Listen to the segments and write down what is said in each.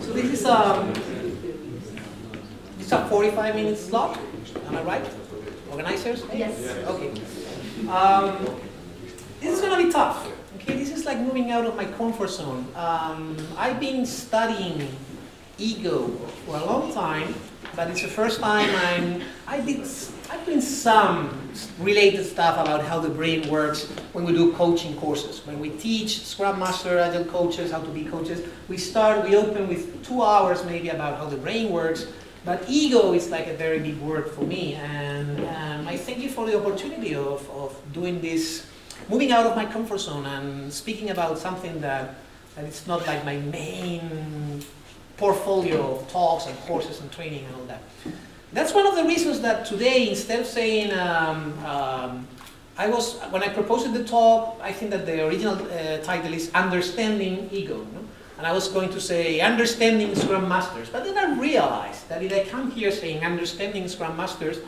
So this is a 45-minute slot. Am I right? Organizers? Yes. Okay. This is going to be tough. Okay, this is like moving out of my comfort zone. I've been studying ego for a long time, but it's the first time I've doing some related stuff about how the brain works when we do coaching courses. When we teach Scrum Master, Agile coaches, how to be coaches, we open with 2 hours maybe about how the brain works. But ego is like a very big word for me, and I thank you for the opportunity of doing this, moving out of my comfort zone and speaking about something that it's not like my main portfolio of talks and courses and training and all that. That's one of the reasons that today, instead of saying, when I proposed the talk, I think that the original title is Understanding Ego. No? And I was going to say Understanding Scrum Masters, but then I realized that if I come here saying Understanding Scrum Masters,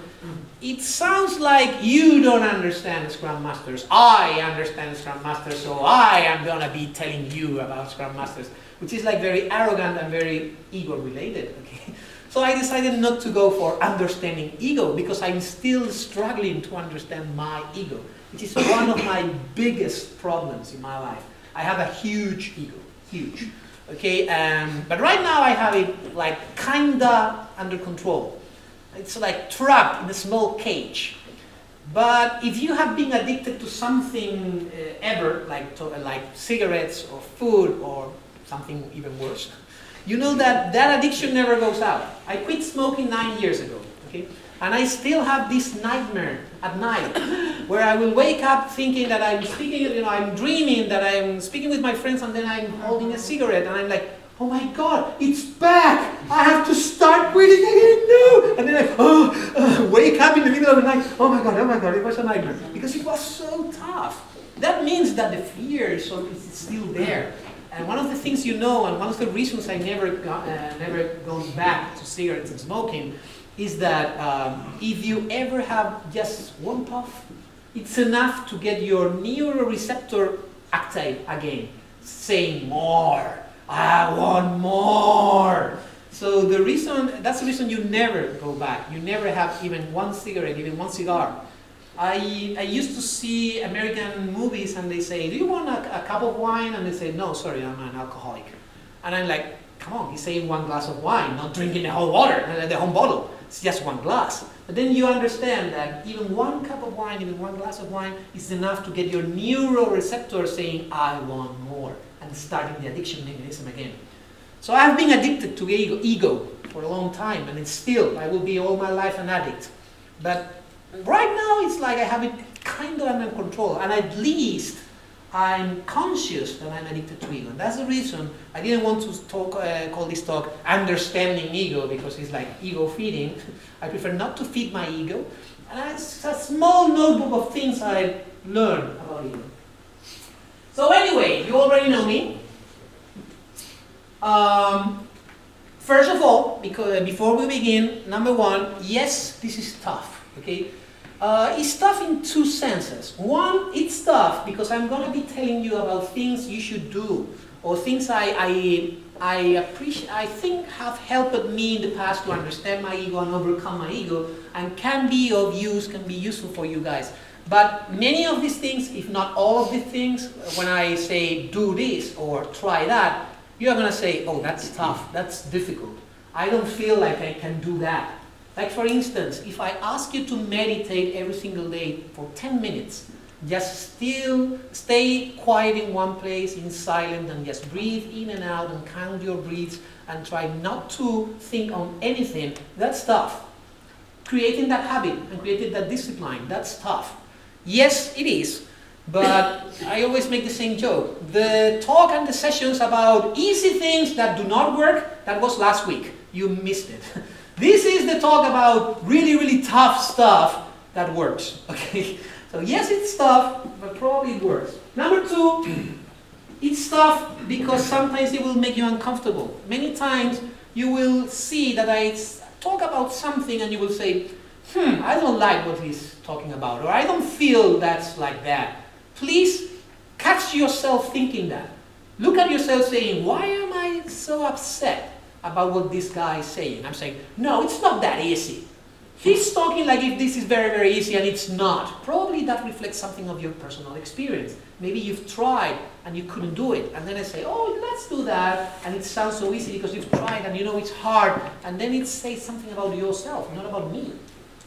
it sounds like you don't understand Scrum Masters. I understand Scrum Masters, so I am going to be telling you about Scrum Masters, which is like very arrogant and very ego-related. Okay? So I decided not to go for Understanding Ego, because I'm still struggling to understand my ego, which is one of my biggest problems in my life. I have a huge ego. Huge, okay, but right now I have it like kinda under control. It's like trapped in a small cage. But if you have been addicted to something ever, like cigarettes or food or something even worse, you know that that addiction never goes out. I quit smoking 9 years ago, okay, and I still have this nightmare at night, where I will wake up thinking that I'm speaking, I'm dreaming that I'm speaking with my friends, and then I'm holding a cigarette, and I'm like, oh my God, it's back! I have to start quitting again, no! And then I wake up in the middle of the night, oh my God, it was a nightmare. Because it was so tough. That means that the fear is still there. And one of the things and one of the reasons I never gone back to cigarettes and smoking, is that if you ever have just one puff, it's enough to get your neuroreceptor active again, saying more, I want more. So that's the reason you never go back. You never have even one cigarette, even one cigar. I used to see American movies and they say, do you want a cup of wine? And they say, no, sorry, I'm an alcoholic. And I'm like, come on, he's saying 1 glass of wine, not drinking the whole water, the whole bottle. It's just 1 glass. But then you understand that even 1 cup of wine, even 1 glass of wine is enough to get your neuroreceptor saying, I want more, and starting the addiction mechanism again. So I've been addicted to ego for a long time, and I will be all my life an addict. But right now it's like I have it kind of under control, and at least I'm conscious that I'm addicted to ego. And that's the reason I didn't want to call this talk Understanding Ego, because it's like ego feeding. I prefer not to feed my ego. And it's a small notebook of things I learned about ego. So anyway, you already know me. First of all, before we begin, number one, yes, this is tough, okay? It's tough in 2 senses. One, it's tough because I'm going to be telling you about things you should do, or things I think have helped me in the past to understand my ego and overcome my ego, and can be of use, can be useful for you guys. But many of these things, if not all of these things, when I say do this or try that, you're going to say, oh, that's tough, that's difficult. I don't feel like I can do that. Like for instance, if I ask you to meditate every single day for 10 minutes, just stay quiet in one place, in silence, and just breathe in and out and count your breaths and try not to think on anything, that's tough. Creating that habit and creating that discipline, that's tough. Yes, it is, but I always make the same joke. The talk and the sessions about easy things that do not work, that was last week. You missed it. This is the talk about really, really tough stuff that works, okay? So yes, it's tough, but probably it works. Number 2, it's tough because sometimes it will make you uncomfortable. Many times you will see that I talk about something and you will say, I don't like what he's talking about, or I don't feel that's like that. Please catch yourself thinking that. look at yourself saying, why am I so upset about what this guy is saying? I'm saying, no, it's not that easy. He's talking like if this is very, very easy, and it's not. Probably that reflects something of your personal experience. Maybe you've tried and you couldn't do it. And then I say, oh, let's do that. And it sounds so easy because you've tried and you know it's hard. And then it says something about yourself, not about me.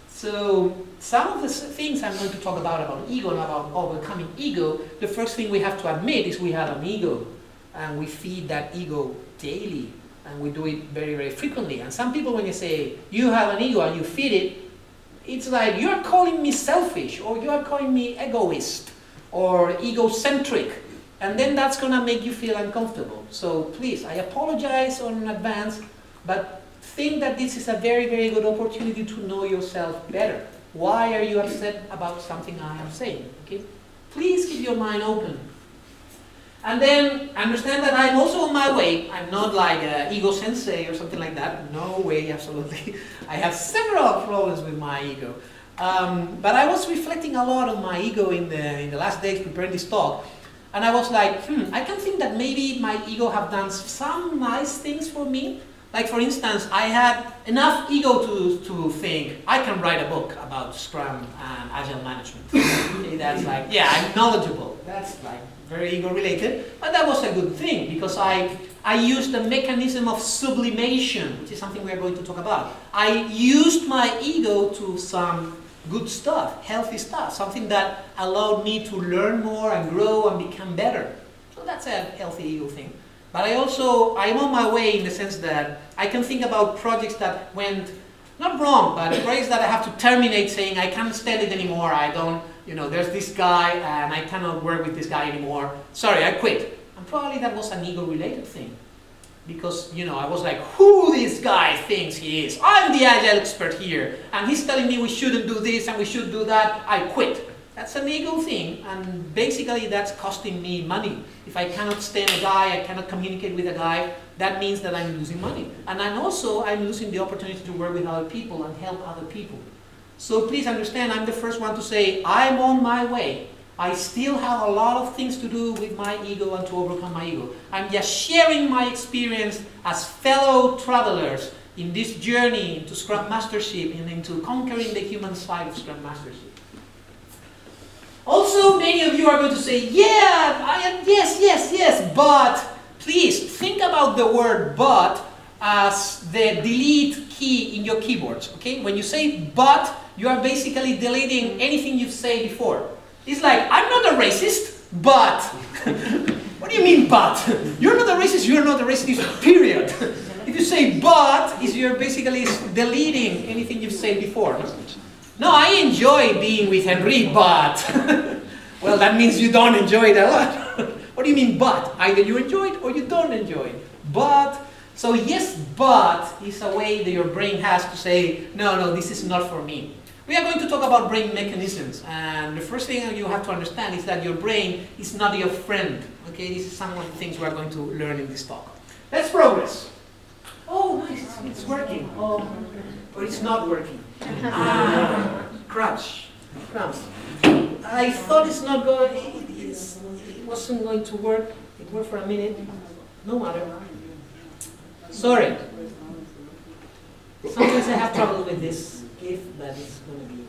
So some of the things I'm going to talk about ego and about overcoming ego, the first thing we have to admit is we have an ego. And we feed that ego daily. And we do it very, very frequently. And some people, when you say, you have an ego and you feed it, it's like, you are calling me selfish, or you are calling me egoist, or egocentric. And then that's going to make you feel uncomfortable. So please, I apologize in advance, but think that this is a very, very good opportunity to know yourself better. Why are you upset about something I am saying? Okay? Please keep your mind open. And then understand that I'm also on my way. I'm not like an ego sensei or something like that. No way, absolutely. I have several problems with my ego. But I was reflecting a lot on my ego in the last days preparing this talk. And I was like, I can think that maybe my ego have done some nice things for me. Like, for instance, I had enough ego to think, I can write a book about Scrum and Agile management. Okay, that's like, yeah, I'm knowledgeable. That's like very ego-related. But that was a good thing, because I used the mechanism of sublimation, which is something we are going to talk about. I used my ego to some good stuff, healthy stuff, something that allowed me to learn more and grow and become better. So that's a healthy ego thing. But I'm on my way in the sense that I can think about projects that went, not wrong, but projects that I have to terminate saying, I can't stand it anymore, I don't, there's this guy and I cannot work with this guy anymore. Sorry, I quit. And probably that was an ego-related thing. Because, I was like, who this guy thinks he is? I'm the Agile expert here. And he's telling me we shouldn't do this and we should do that. I quit. That's an ego thing, and basically that's costing me money. If I cannot stand a guy, I cannot communicate with a guy, that means that I'm losing money. And then also, I'm losing the opportunity to work with other people and help other people. So please understand, I'm the first one to say, I'm on my way. I still have a lot of things to do with my ego and to overcome my ego. I'm just sharing my experience as fellow travelers in this journey into Scrum Mastership and into conquering the human side of Scrum Mastership. Also, many of you are going to say, yeah, yes, but please think about the word but as the delete key in your keyboards, okay? When you say but, you are basically deleting anything you've said before. It's like, I'm not a racist, but. What do you mean but? You're not a racist, you're not a racist, period. If you say but, you're basically deleting anything you've said before. No, I enjoy being with Henry, but, well, that means you don't enjoy it a lot. What do you mean, but? Either you enjoy it or you don't enjoy it. But, so yes, but is a way that your brain has to say, no, this is not for me. We are going to talk about brain mechanisms, and the first thing you have to understand is that your brain is not your friend. Okay, this is some of the things we are going to learn in this talk. Let's progress. Oh, nice, it's working. Oh, but it's not working. Crumbs. I thought it's not going. It wasn't going to work. It worked for a minute. No matter. Sorry. Sometimes I have trouble with this gift, but it's going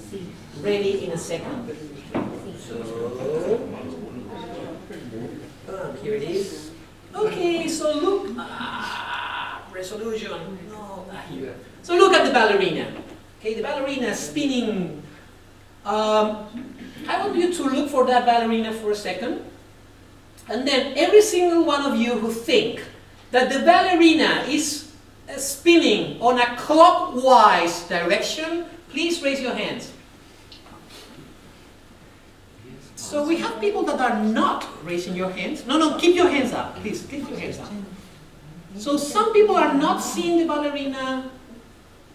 to be ready in a second. So here it is. Okay, so look. Resolution. No, here. So look at the ballerina. Okay, the ballerina is spinning. I want you to look for that ballerina for a second. And then every single one of you who think that the ballerina is spinning on a clockwise direction, please raise your hands. So we have people that are not raising your hands. No, keep your hands up. Please, keep your hands up. So some people are not seeing the ballerina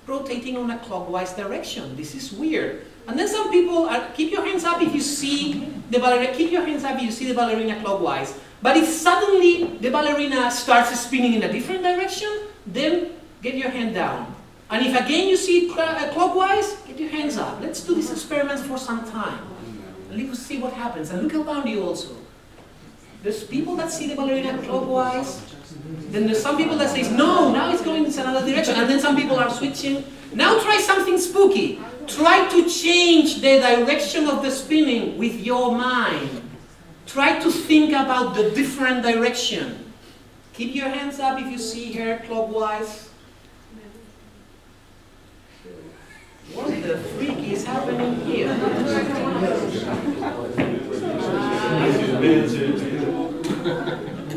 rotating on a clockwise direction. This is weird. And then some people are, keep your hands up if you see the ballerina, keep your hands up if you see the ballerina clockwise. But if suddenly the ballerina starts spinning in a different direction, then get your hand down. And if again you see it clockwise, get your hands up. Let's do these experiments for some time. And let's see what happens. And look around you also. There's people that see the ballerina clockwise. Then there's some people that say, no, now it's going in another direction. And then some people are switching. Now try something spooky. Try to change the direction of the spinning with your mind. Try to think about the different direction. Keep your hands up if you see her clockwise. What the freak is happening here?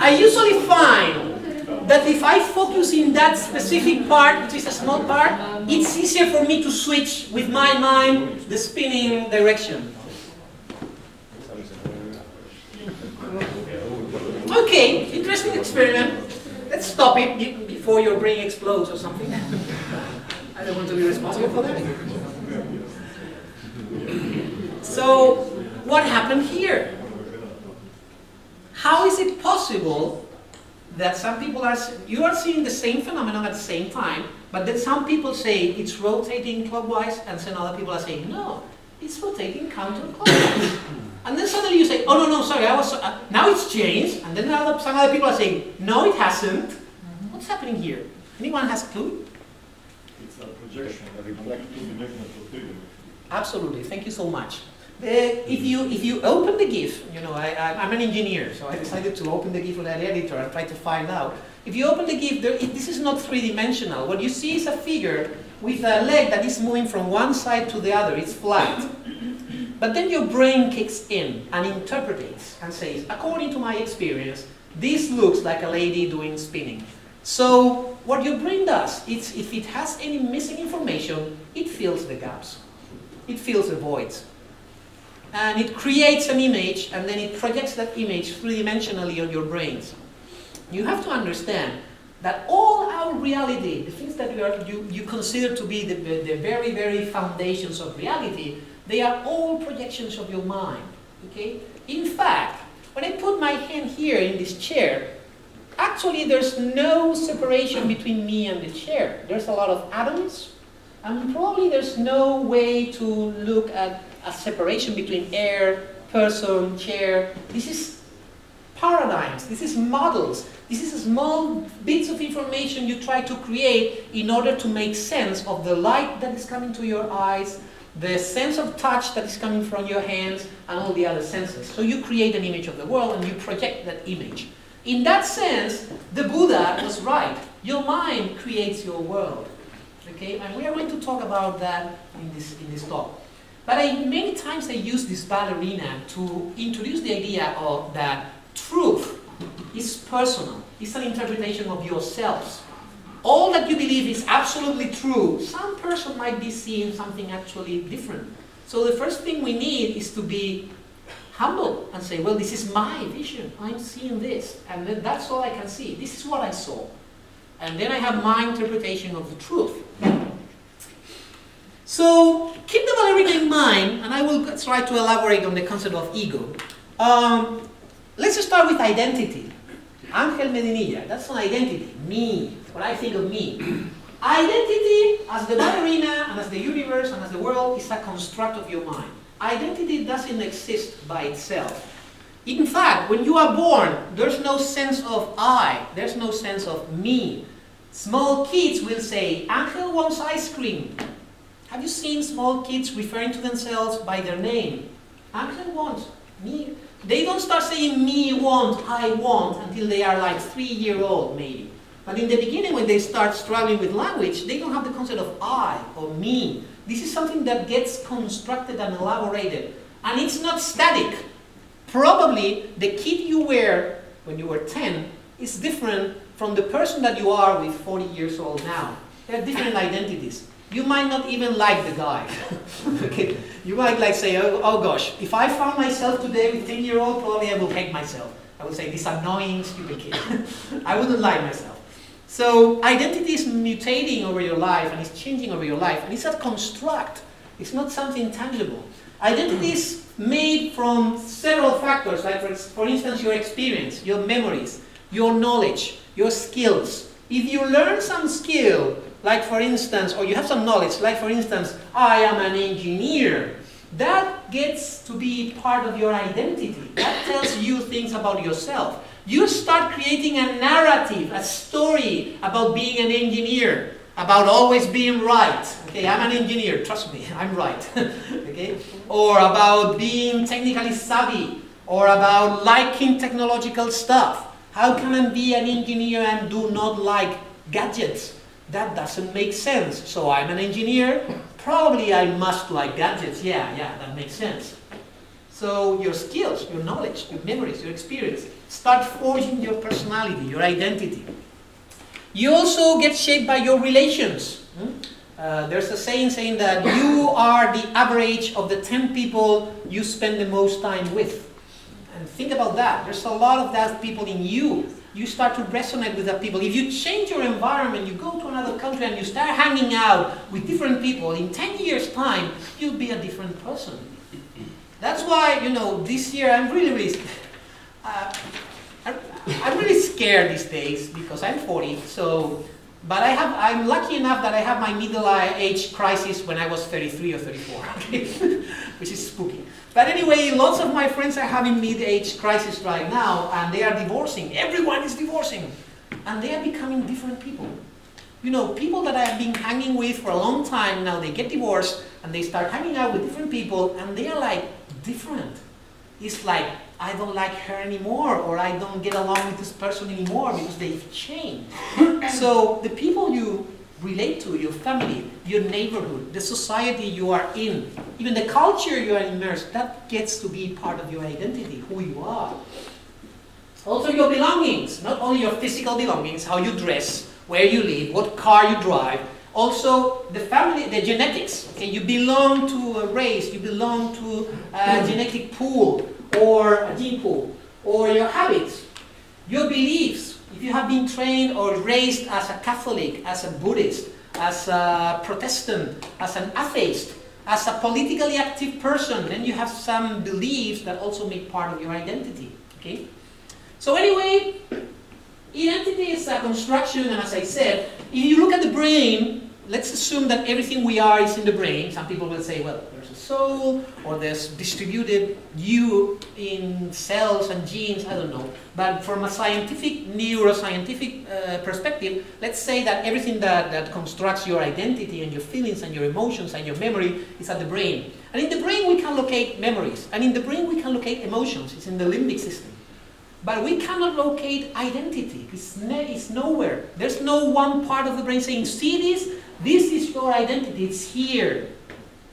I usually find that if I focus in that specific part, which is a small part, it's easier for me to switch with my mind the spinning direction. Okay, interesting experiment. Let's stop it before your brain explodes or something. I don't want to be responsible for that. So, what happened here? How is it possible that some people you are seeing the same phenomenon at the same time, but then some people say it's rotating clockwise, and then other people are saying, no, it's rotating counterclockwise. And then suddenly you say, oh, no, sorry, now it's changed, and then some other people are saying, no, it hasn't. What's happening here? Anyone has a clue? It's a projection, a reflective projection of figure. Absolutely, thank you so much. If you open the GIF, you know, I'm an engineer, so I decided to open the GIF with an editor and try to find out. If you open the GIF, this is not three-dimensional. What you see is a figure with a leg that is moving from one side to the other. It's flat. But then your brain kicks in and interprets and says, according to my experience, this looks like a lady doing spinning. So what your brain does, if it has any missing information, it fills the gaps. It fills the voids. And it creates an image, and then it projects that image three-dimensionally on your brains. You have to understand that all our reality, the things that you consider to be the very, very foundations of reality, they are all projections of your mind. Okay? In fact, when I put my hand here in this chair, actually there's no separation between me and the chair. There's a lot of atoms, and probably there's no way to look at a separation between air, person, chair. This is paradigms, this is models, this is small bits of information you try to create in order to make sense of the light that is coming to your eyes, the sense of touch that is coming from your hands, and all the other senses. So you create an image of the world and you project that image. In that sense, the Buddha was right. Your mind creates your world. Okay? And we are going to talk about that in this talk. But many times I use this ballerina to introduce the idea of that truth is personal. It's an interpretation of yourselves. All that you believe is absolutely true. Some person might be seeing something actually different. So the first thing we need is to be humble and say, well, this is my vision. I'm seeing this. And then that's all I can see. This is what I saw. And then I have my interpretation of the truth. So keep the ballerina in mind, and I will try to elaborate on the concept of ego. Let's start with identity. Ángel Medinilla, that's an identity, me, what I think of me. Identity, as the ballerina, and as the universe, and as the world, is a construct of your mind. Identity doesn't exist by itself. In fact, when you are born, there's no sense of I, there's no sense of me. Small kids will say, Ángel wants ice cream. Have you seen small kids referring to themselves by their name? Ángel wants, me. They don't start saying me want, I want, until they are like 3-year-old maybe. But in the beginning, when they start struggling with language, they don't have the concept of I or me. This is something that gets constructed and elaborated. And it's not static. Probably the kid you were when you were 10 is different from the person that you are with 40 years old now. There are different identities. You might not even like the guy. Okay? You might like say, oh gosh, if I found myself today with 10-year-old, probably I will hate myself. I would say, this annoying, stupid kid. I wouldn't like myself. So identity is mutating over your life, and it's changing over your life, and it's a construct. It's not something tangible. Identity is made from several factors, like for instance, your experience, your memories, your knowledge, your skills. If you learn some skill, like for instance, or you have some knowledge, like for instance, I am an engineer, that that gets to be part of your identity. That tells you things about yourself. You start creating a narrative, a story about being an engineer, about always being right. Okay, I'm an engineer, trust me, I'm right. Okay? Or about being technically savvy, or about liking technological stuff. How can I be an engineer and do not like gadgets? That doesn't make sense. So I'm an engineer, probably I must like gadgets. Yeah, that makes sense. So your skills, your knowledge, your memories, your experience start forging your personality, your identity. You also get shaped by your relations. There's a saying that you are the average of the 10 people you spend the most time with. And think about that. There's a lot of that people in you. You start to resonate with that people. If you change your environment, you go to another country and you start hanging out with different people, in 10 years' time, you'll be a different person. That's why, you know, this year I'm really scared these days because I'm 40. So, but I'm lucky enough that I have my middle-age crisis when I was 33 or 34, okay? Which is spooky. But anyway, lots of my friends are having mid-age crisis right now, and they are divorcing. Everyone is divorcing, and they are becoming different people. You know, people that I have been hanging with for a long time now, they get divorced, and they start hanging out with different people, and they are like different. It's like, I don't like her anymore, or I don't get along with this person anymore because they've changed. So the people you relate to, your family, your neighborhood, the society you are in, even the culture you are immersed, that gets to be part of your identity, who you are. Also your belongings, not only your physical belongings, how you dress, where you live, what car you drive, also the family, the genetics. Okay? You belong to a race, you belong to a genetic pool, or a gene pool, or your habits, your beliefs. If you have been trained or raised as a Catholic, as a Buddhist, as a Protestant, as an atheist, as a politically active person, then you have some beliefs that also make part of your identity. Okay? So anyway, identity is a construction, and as I said, if you look at the brain, let's assume that everything we are is in the brain. Some people will say, well, there's a soul, or there's distributed you in cells and genes, I don't know. But from a scientific, neuroscientific perspective, let's say that everything that constructs your identity and your feelings and your emotions and your memory is at the brain. And in the brain we can locate memories, and in the brain we can locate emotions. It's in the limbic system. But we cannot locate identity. It's nowhere. There's no one part of the brain saying, see this? This is your identity. It's here.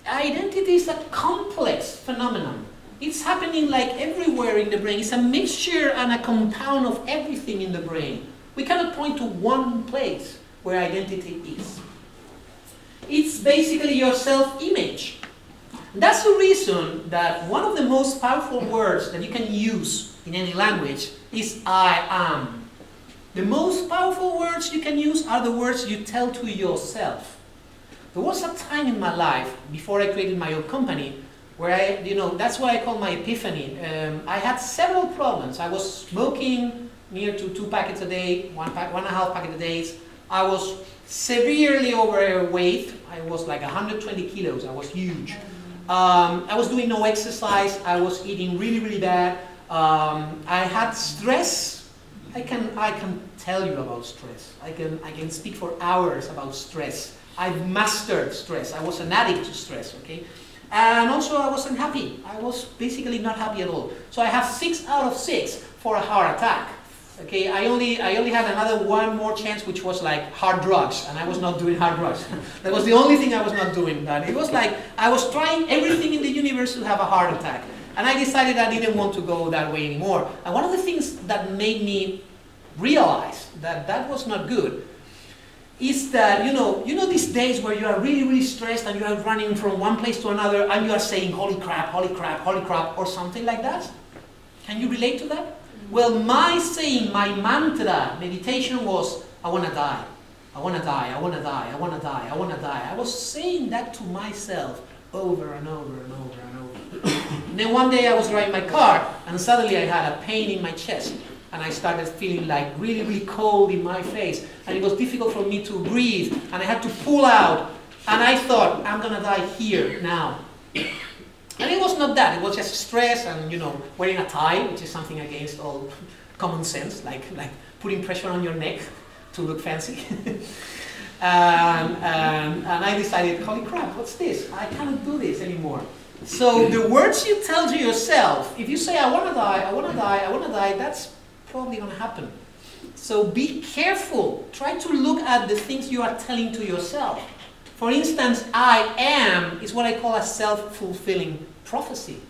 Identity is a complex phenomenon. It's happening like everywhere in the brain. It's a mixture and a compound of everything in the brain. We cannot point to one place where identity is. It's basically your self-image. That's the reason that one of the most powerful words that you can use in any language is I am. The most powerful words you can use are the words you tell to yourself. There was a time in my life, before I created my own company, where that's why I call my epiphany. I had several problems. I was smoking near to 2 packets a day, 1.5 packets a day. I was severely overweight. I was like 120 kilos. I was huge. I was doing no exercise. I was eating really, really bad. I had stress. I can tell you about stress. I can speak for hours about stress. I've mastered stress. I was an addict to stress, okay? And also I wasn't happy. I was basically not happy at all. So I have 6 out of 6 for a heart attack. Okay, I only had another one more chance, which was like hard drugs, and I was not doing hard drugs. That was the only thing I was not doing. But it was like I was trying everything in the universe to have a heart attack. And I decided I didn't want to go that way anymore. And one of the things that made me realize that that was not good is that, you know these days where you are really, really stressed and you are running from one place to another and you are saying, holy crap, holy crap, holy crap, or something like that? Can you relate to that? Well, my saying, my mantra, meditation was, I want to die. I want to die, I want to die, I want to die, I want to die. I was saying that to myself over and over and over and over. And then one day I was driving my car and suddenly I had a pain in my chest. And I started feeling like really, really cold in my face. And it was difficult for me to breathe. And I had to pull out. And I thought, I'm going to die here now. And it was was not that. It was just stress and, you know, wearing a tie, which is something against all common sense, like putting pressure on your neck to look fancy. And I decided, holy crap, what's this? I cannot do this anymore. So the words you tell to yourself, if you say, I want to die, I want to die, I want to die, that's probably going to happen. So be careful. Try to look at the things you are telling to yourself. For instance, I am is what I call a self-fulfilling prophecy.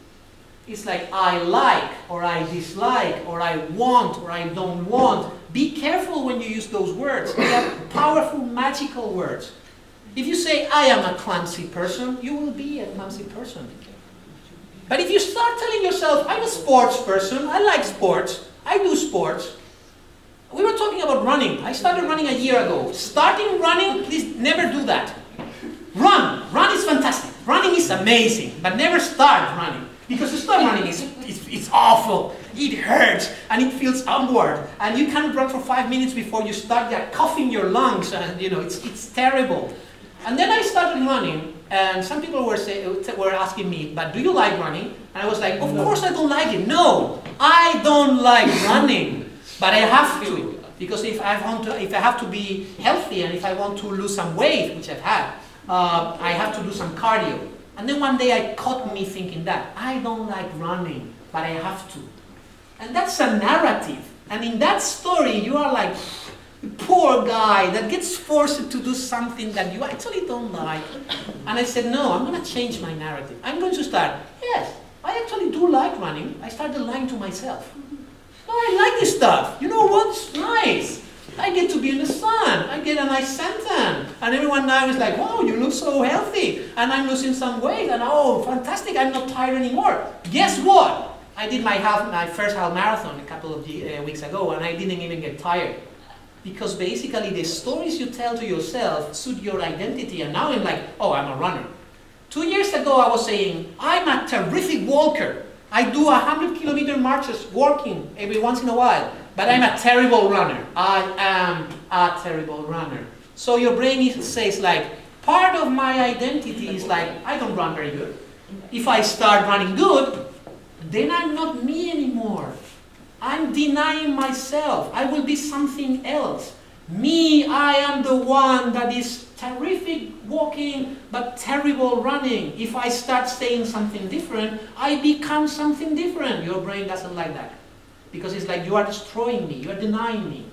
It's like I like, or I dislike, or I want, or I don't want. Be careful when you use those words. They are powerful, magical words. If you say, I am a clumsy person, you will be a clumsy person. But if you start telling yourself, I'm a sports person, I like sports, I do sports. We were talking about running. I started running a year ago. Starting running, please never do that. Run. Run is fantastic. Running is amazing. But never start running. Because to start running it's awful. It hurts. And it feels upward. And you can't run for 5 minutes before you start coughing your lungs. And you know, it's terrible. And then I started running. And some people were asking me, but do you like running? And I was like, of course I don't like it. No, I don't like running. But I have to. Because if I have to be healthy and if I want to lose some weight, which I've had, I have to do some cardio. And then one day I caught me thinking that I don't like running, but I have to. And that's a narrative. And in that story, you are like the poor guy that gets forced to do something that you actually don't like. And I said, no, I'm going to change my narrative. I'm going to start, yes, I actually do like running. I started lying to myself. No, I like this stuff. You know what's nice? I get to be in the sun. I get a nice suntan. And everyone now is like, wow, you look so healthy. And I'm losing some weight. And oh, fantastic, I'm not tired anymore. Guess what? I did my first half marathon a couple of weeks ago, and I didn't even get tired. Because basically the stories you tell to yourself suit your identity. And now I'm like, oh, I'm a runner. 2 years ago, I was saying, I'm a terrific walker. I do 100-kilometer marches walking every once in a while. But I'm a terrible runner. I am a terrible runner. So your brain says like, part of my identity is like, I don't run very good. If I start running good, then I'm not me anymore. I'm denying myself. I will be something else. Me, I am the one that is terrific walking, but terrible running. If I start saying something different, I become something different. Your brain doesn't like that. Because it's like you are destroying me, you are denying me.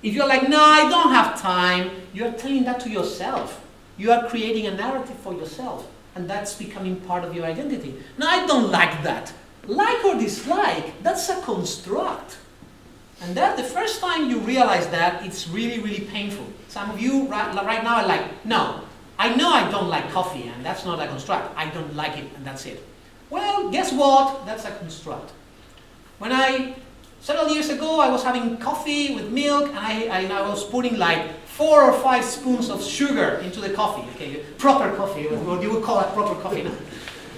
If you're like, no, I don't have time, you are telling that to yourself. You are creating a narrative for yourself, and that's becoming part of your identity. No, I don't like that. Like or dislike, that's a construct. And that the first time you realize that, it's really, really painful. Some of you right now are like, no, I know I don't like coffee, and that's not a construct. I don't like it, and that's it. Well, guess what? That's a construct. Several years ago, I was having coffee with milk, and I was putting like 4 or 5 spoons of sugar into the coffee. Okay, proper coffee, what you would call it proper coffee. No?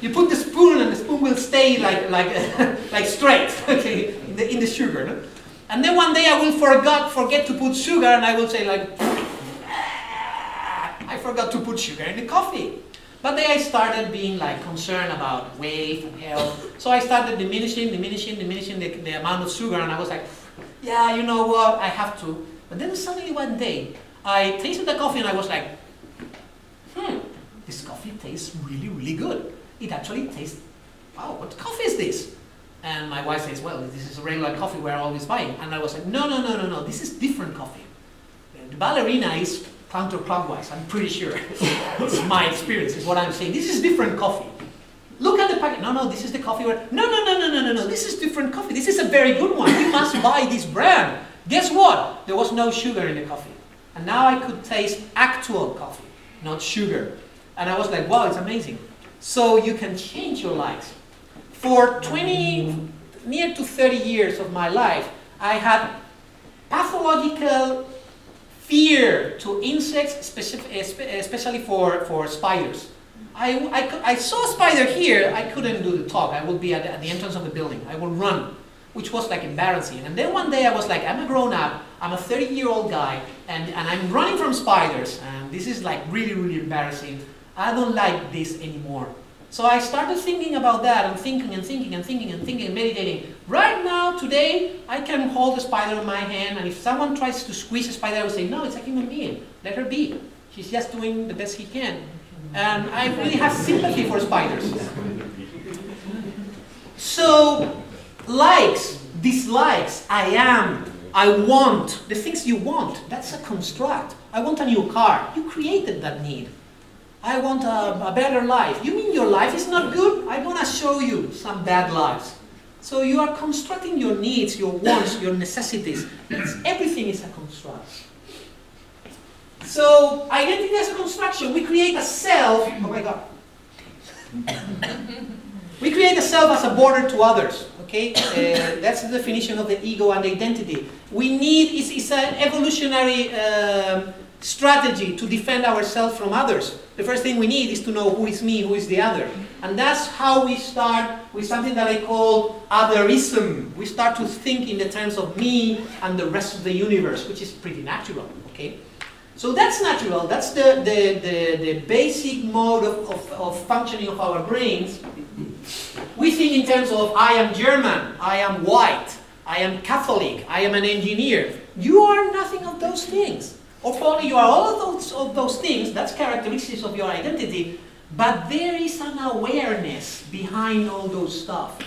You put the spoon, and the spoon will stay like straight, okay, in the sugar. No? And then one day I will forget to put sugar, and I will say like, I forgot to put sugar in the coffee. But then I started being like concerned about weight and health. So I started diminishing the amount of sugar, and I was like, yeah, you know what, I have to. But then suddenly one day, I tasted the coffee and I was like, this coffee tastes really, really good. It actually tastes, wow, what coffee is this? And my wife says, well, this is a regular coffee we're always buying. And I was like, no, this is different coffee. The ballerina is counterclockwise, I'm pretty sure. It's my experience, is what I'm saying. This is different coffee. Look at the packet. No, this is the coffee where, no, this is different coffee. This is a very good one. You must buy this brand. Guess what? There was no sugar in the coffee. And now I could taste actual coffee, not sugar. And I was like, wow, it's amazing. So you can change your lives. For near to 30 years of my life, I had pathological fear to insects, especially for spiders. I saw a spider here, I couldn't do the talk. I would be at the entrance of the building. I would run, which was like embarrassing. And then one day I was like, I'm a grown-up, I'm a 30-year-old guy, and I'm running from spiders, and this is like really, really embarrassing. I don't like this anymore. So I started thinking about that, and thinking and thinking and thinking and thinking and meditating. Right now, today, I can hold a spider in my hand, and if someone tries to squeeze a spider, I would say, no, it's a human being. Let her be. She's just doing the best she can. And I really have sympathy for spiders. So, likes, dislikes, I am, I want, the things you want, that's a construct. I want a new car. You created that need. I want a better life. You mean your life is not good? I'm going to show you some bad lives. So you are constructing your needs, your wants, your necessities. Everything is a construct. So identity as a construction. We create a self. Oh my God. We create a self as a border to others. Okay, that's the definition of the ego and identity. We need, it's an evolutionary strategy to defend ourselves from others. The first thing we need is to know who is me, who is the other. And that's how we start with something that I call otherism. We start to think in the terms of me and the rest of the universe, which is pretty natural, okay? So that's natural, that's the basic mode of functioning of our brains. We think in terms of I am German, I am white, I am Catholic, I am an engineer. You are nothing of those things. Or probably you are all of those things, that's characteristics of your identity, but there is an awareness behind all those stuff.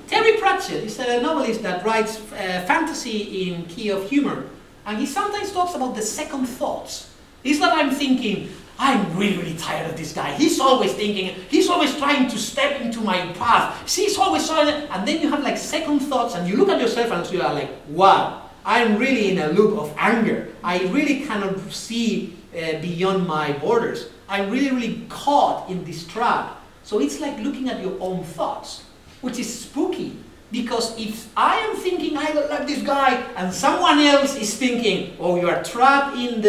Terry Pratchett is a novelist that writes fantasy in key of humor, and he sometimes talks about the second thoughts. It's that I'm thinking, I'm really, really tired of this guy. He's always thinking, he's always trying to step into my path. He's always trying, and then you have like second thoughts, and you look at yourself and you are like, wow. I'm really in a loop of anger. I really cannot see beyond my borders. I'm really, really caught in this trap. So it's like looking at your own thoughts, which is spooky. Because if I am thinking I don't like this guy, and someone else is thinking, oh, you are trapped in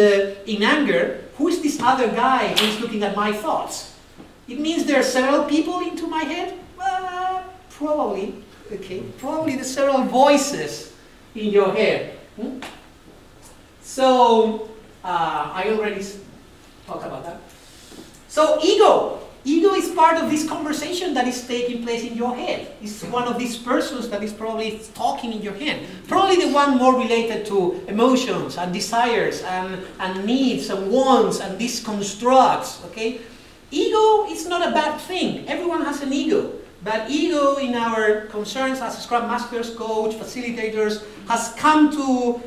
anger, who is this other guy who is looking at my thoughts? It means there are several people into my head? Probably. Okay. Probably the several voices in your head. So, I already talked about that. So, ego. Ego is part of this conversation that is taking place in your head. It's one of these persons that is probably talking in your head. Probably the one more related to emotions and desires and needs and wants and these constructs. Okay? Ego is not a bad thing. Everyone has an ego. But ego in our concerns as Scrum Masters, coach, facilitators, has come to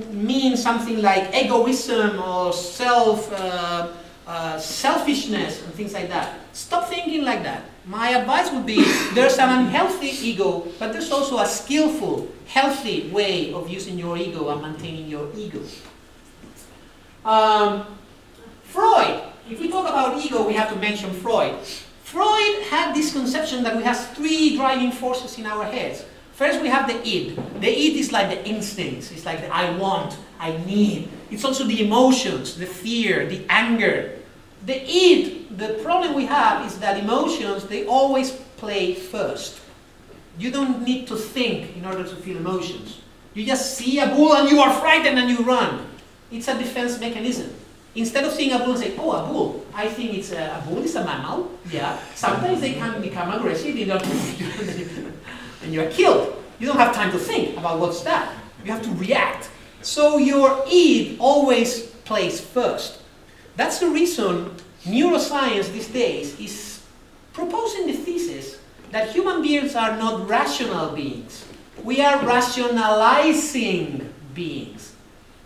mean something like egoism or selfishness and things like that. Stop thinking like that. My advice would be, there's an unhealthy ego, but there's also a skillful, healthy way of using your ego and maintaining your ego. Freud. If we talk about ego, we have to mention Freud. Freud had this conception that we have three driving forces in our heads. First, we have the id. The id is like the instincts. It's like the I want, I need. It's also the emotions, the fear, the anger. The id, the problem we have is that emotions, they always play first. You don't need to think in order to feel emotions. You just see a bull and you are frightened and you run. It's a defense mechanism. Instead of seeing a bull and saying, oh, a bull, I think it's a bull is a mammal. Yeah. Sometimes they can become aggressive and you are killed. You don't have time to think about what's that. You have to react. So your id always plays first. That's the reason neuroscience these days is proposing the thesis that human beings are not rational beings. We are rationalizing beings.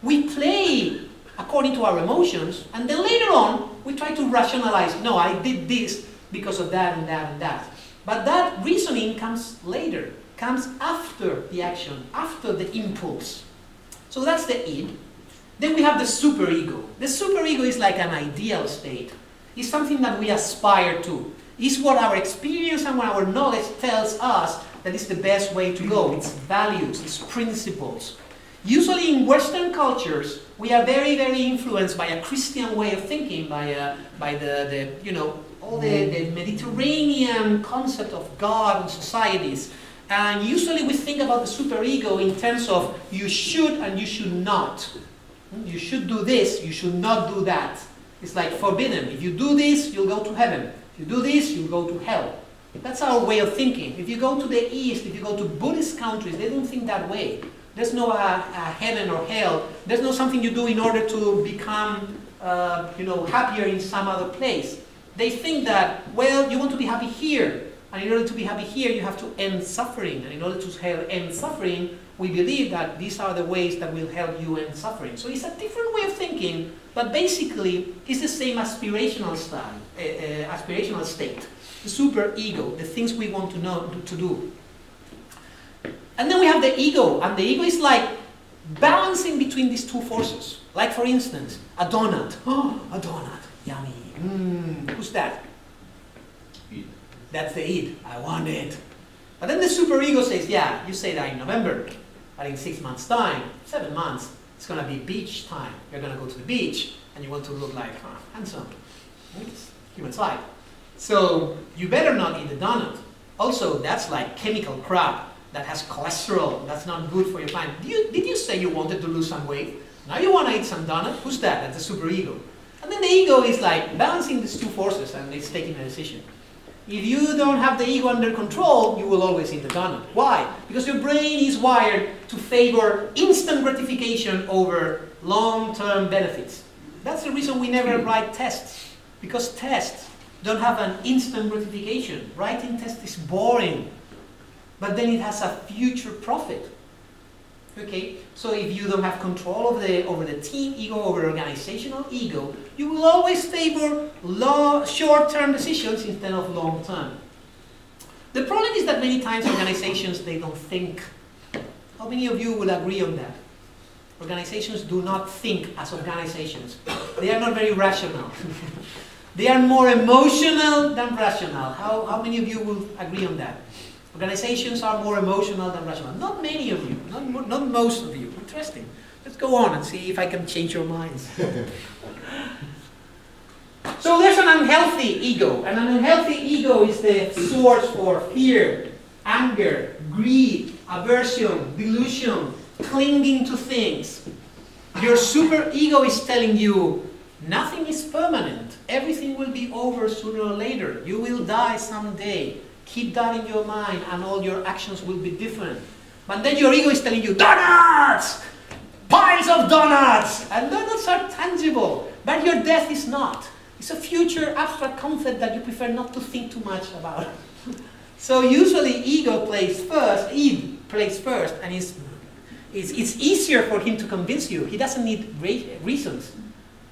We play according to our emotions, and then later on, we try to rationalize, no, I did this because of that and that and that. But that reasoning comes later, comes after the action, after the impulse. So that's the id. Then we have the superego. The superego is like an ideal state. It's something that we aspire to. It's what our experience and what our knowledge tells us that is the best way to go. It's values, it's principles. Usually in Western cultures, we are very, very influenced by a Christian way of thinking, by the Mediterranean concept of God and societies. And usually we think about the superego in terms of you should and you should not. You should do this, you should not do that. It's like forbidden. If you do this, you'll go to heaven. If You do this, you go to hell. That's our way of thinking. If you go to the East, if you go to Buddhist countries, they don't think that way. There's no heaven or hell. There's no something you do in order to become happier in some other place. They think that, well, you want to be happy here. And in order to be happy here, you have to end suffering. And in order to end suffering, we believe that these are the ways that will help you end suffering. So it's a different way of thinking, but basically, it's the same aspirational style, aspirational state. The super ego, the things we want to do. And then we have the ego, and the ego is like balancing between these two forces. Like, for instance, a donut. Oh, a donut, yummy. Who's that? Id. That's the id. I want it. But then the superego says, yeah, you say that in November, but in 6 months' time, 7 months, it's going to be beach time. You're going to go to the beach, and you want to look like handsome. It's human side. So you better not eat the donut. Also, that's like chemical crap that has cholesterol. That's not good for your planet. Did you say you wanted to lose some weight? Now you want to eat some donut? Who's that? That's the superego. And then the ego is like balancing these two forces, and it's taking a decision. If you don't have the ego under control, you will always eat the donut. Why? Because your brain is wired to favor instant gratification over long-term benefits. That's the reason we never write tests. Because tests don't have an instant gratification. Writing tests is boring. But then it has a future profit. Okay, so if you don't have control over the team ego, over organizational ego, you will always favor short-term decisions instead of long-term. The problem is that many times organizations, they don't think. How many of you will agree on that? Organizations do not think as organizations. They are not very rational. They are more emotional than rational. How many of you will agree on that? Organizations are more emotional than rational. Not many of you, not most of you. Interesting. Let's go on and see if I can change your minds. So there's an unhealthy ego. And an unhealthy ego is the source for fear, anger, greed, aversion, delusion, clinging to things. Your super ego is telling you nothing is permanent. Everything will be over sooner or later. You will die someday. Keep that in your mind and all your actions will be different. But then your ego is telling you, donuts! Piles of donuts! And donuts are tangible, but your death is not. It's a future abstract concept that you prefer not to think too much about. So usually ego plays first, id plays first, and it's easier for him to convince you. He doesn't need reasons.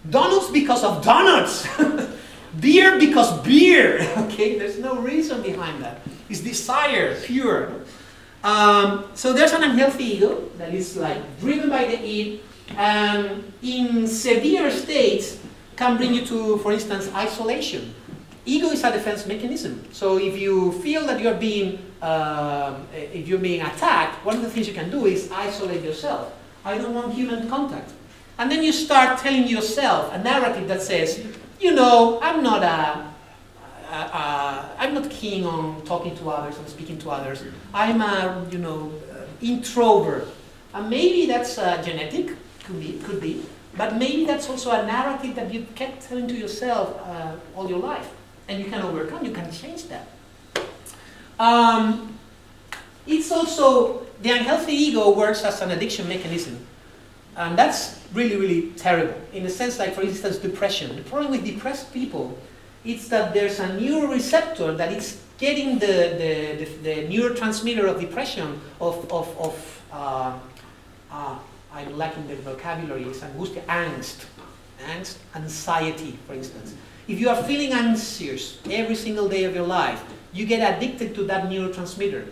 Donuts because of donuts! Beer because beer, okay? There's no reason behind that. It's desire, pure. So there's an unhealthy ego that is like driven by the id, and in severe states can bring you to, for instance, isolation. Ego is a defense mechanism. So if you feel that you're being attacked, one of the things you can do is isolate yourself. I don't want human contact. And then you start telling yourself a narrative that says, you know, I'm not keen on talking to others and speaking to others. I'm a, introvert. And maybe that's genetic, could be. But maybe that's also a narrative that you kept telling to yourself all your life. And you can overcome, you can change that. It's also, the unhealthy ego works as an addiction mechanism. And that's really, really terrible. In the sense like, for instance, depression. The problem with depressed people is that there's a neuroreceptor that is getting the neurotransmitter of depression, I'm lacking the vocabulary, it's angst, anxiety, for instance. If you are feeling anxious every single day of your life, you get addicted to that neurotransmitter.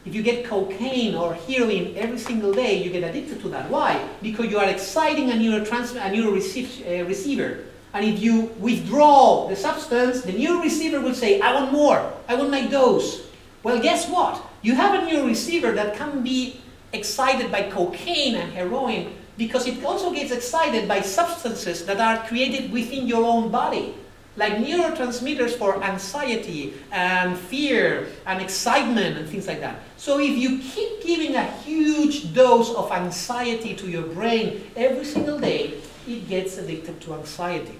If you get cocaine or heroin every single day, you get addicted to that. Why? Because you are exciting a neuroreceiver. And if you withdraw the substance, the neuroreceiver will say, I want more, I want my dose. Well, guess what? You have a neuroreceiver that can be excited by cocaine and heroin because it also gets excited by substances that are created within your own body. Like neurotransmitters for anxiety and fear and excitement and things like that. So if you keep giving a huge dose of anxiety to your brain every single day, it gets addicted to anxiety.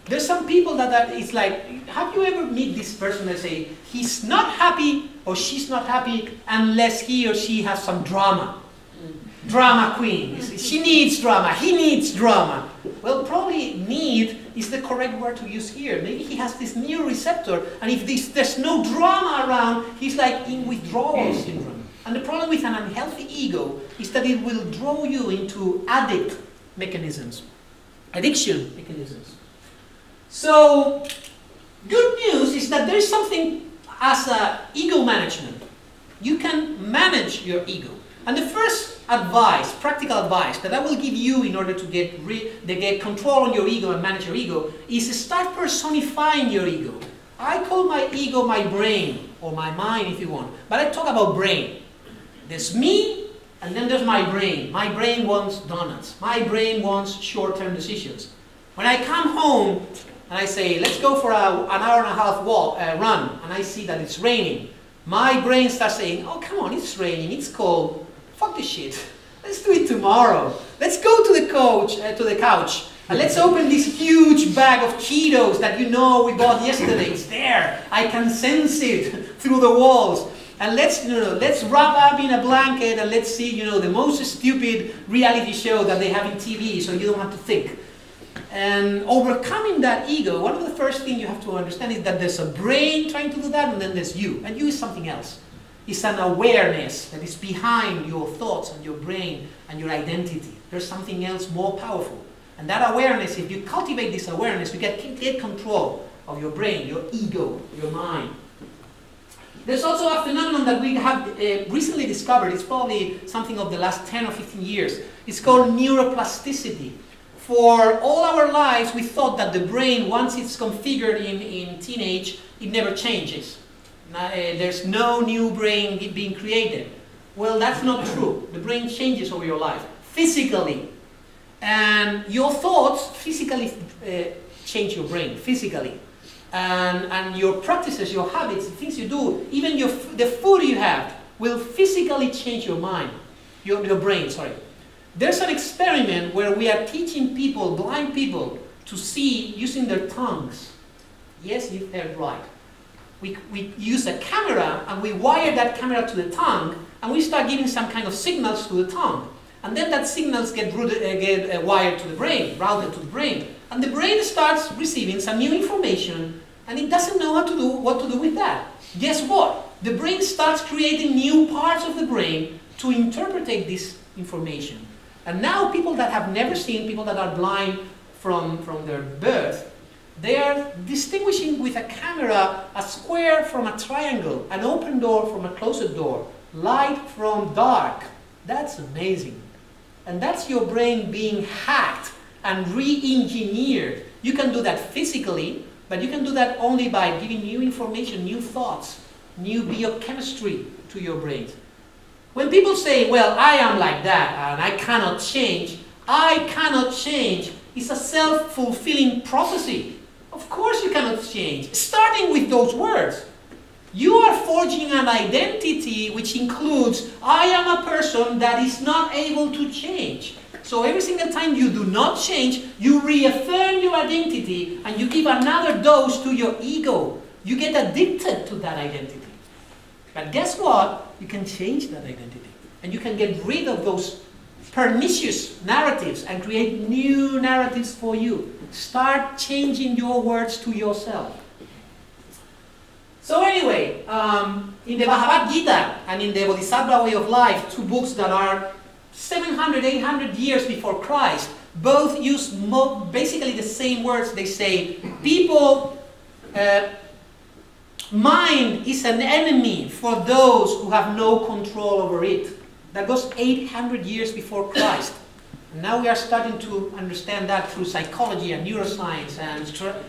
There's some people it's like, have you ever meet this person that say, he's not happy or she's not happy unless he or she has some drama. Drama queen. She needs drama. He needs drama. Well, probably need is the correct word to use here. Maybe he has this neuroreceptor, and if there's no drama around, he's like in withdrawal syndrome. And the problem with an unhealthy ego is that it will draw you into addiction mechanisms. So, good news is that there is something as ego management. You can manage your ego. And the first advice, practical advice, that I will give you in order to get control on your ego and manage your ego is to start personifying your ego. I call my ego my brain, or my mind if you want, but I talk about brain. There's me, and then there's my brain. My brain wants donuts. My brain wants short-term decisions. When I come home and I say, let's go for an hour and a half run, and I see that it's raining, my brain starts saying, oh, come on, it's raining, it's cold. Fuck this shit. Let's do it tomorrow. Let's go to the couch, and let's open this huge bag of Cheetos that you know we bought yesterday. It's there. I can sense it through the walls. And let's wrap up in a blanket and let's see, the most stupid reality show that they have in TV, so you don't have to think. And overcoming that ego, one of the first things you have to understand is that there's a brain trying to do that, and then there's you. And you is something else. It's an awareness that is behind your thoughts and your brain and your identity. There's something else more powerful. And that awareness, if you cultivate this awareness, you get control of your brain, your ego, your mind. There's also a phenomenon that we have recently discovered. It's probably something of the last 10 or 15 years. It's called neuroplasticity. For all our lives, we thought that the brain, once it's configured in teenage, it never changes. There's no new brain being created. Well, that's not true. The brain changes over your life, physically. And your thoughts physically change your brain, physically. And your practices, your habits, the things you do, even the food you have, will physically change your mind, your brain, sorry. There's an experiment where we are teaching people, blind people, to see using their tongues. Yes, you've heard right. We use a camera and we wire that camera to the tongue, and we start giving some kind of signals to the tongue. And then that signals get wired to the brain, routed to the brain. And the brain starts receiving some new information, and it doesn't know what to do with that. Guess what? The brain starts creating new parts of the brain to interpret this information. And now people that have never seen, people that are blind from their birth, they are distinguishing with a camera a square from a triangle, an open door from a closed door, light from dark. That's amazing. And that's your brain being hacked and re-engineered. You can do that physically, but you can do that only by giving new information, new thoughts, new biochemistry to your brain. When people say, well, I am like that and I cannot change is a self-fulfilling prophecy. Of course you cannot change. Starting with those words. You are forging an identity which includes, I am a person that is not able to change. So every single time you do not change, you reaffirm your identity and you give another dose to your ego. You get addicted to that identity. But guess what? You can change that identity. And you can get rid of those pernicious narratives and create new narratives for you. Start changing your words to yourself. So anyway, in the Bhagavad Gita and in the Bodhisattva Way of Life, two books that are 700, 800 years before Christ, both use basically the same words. They say, people, mind is an enemy for those who have no control over it. That goes 800 years before Christ. And now we are starting to understand that through psychology and neuroscience and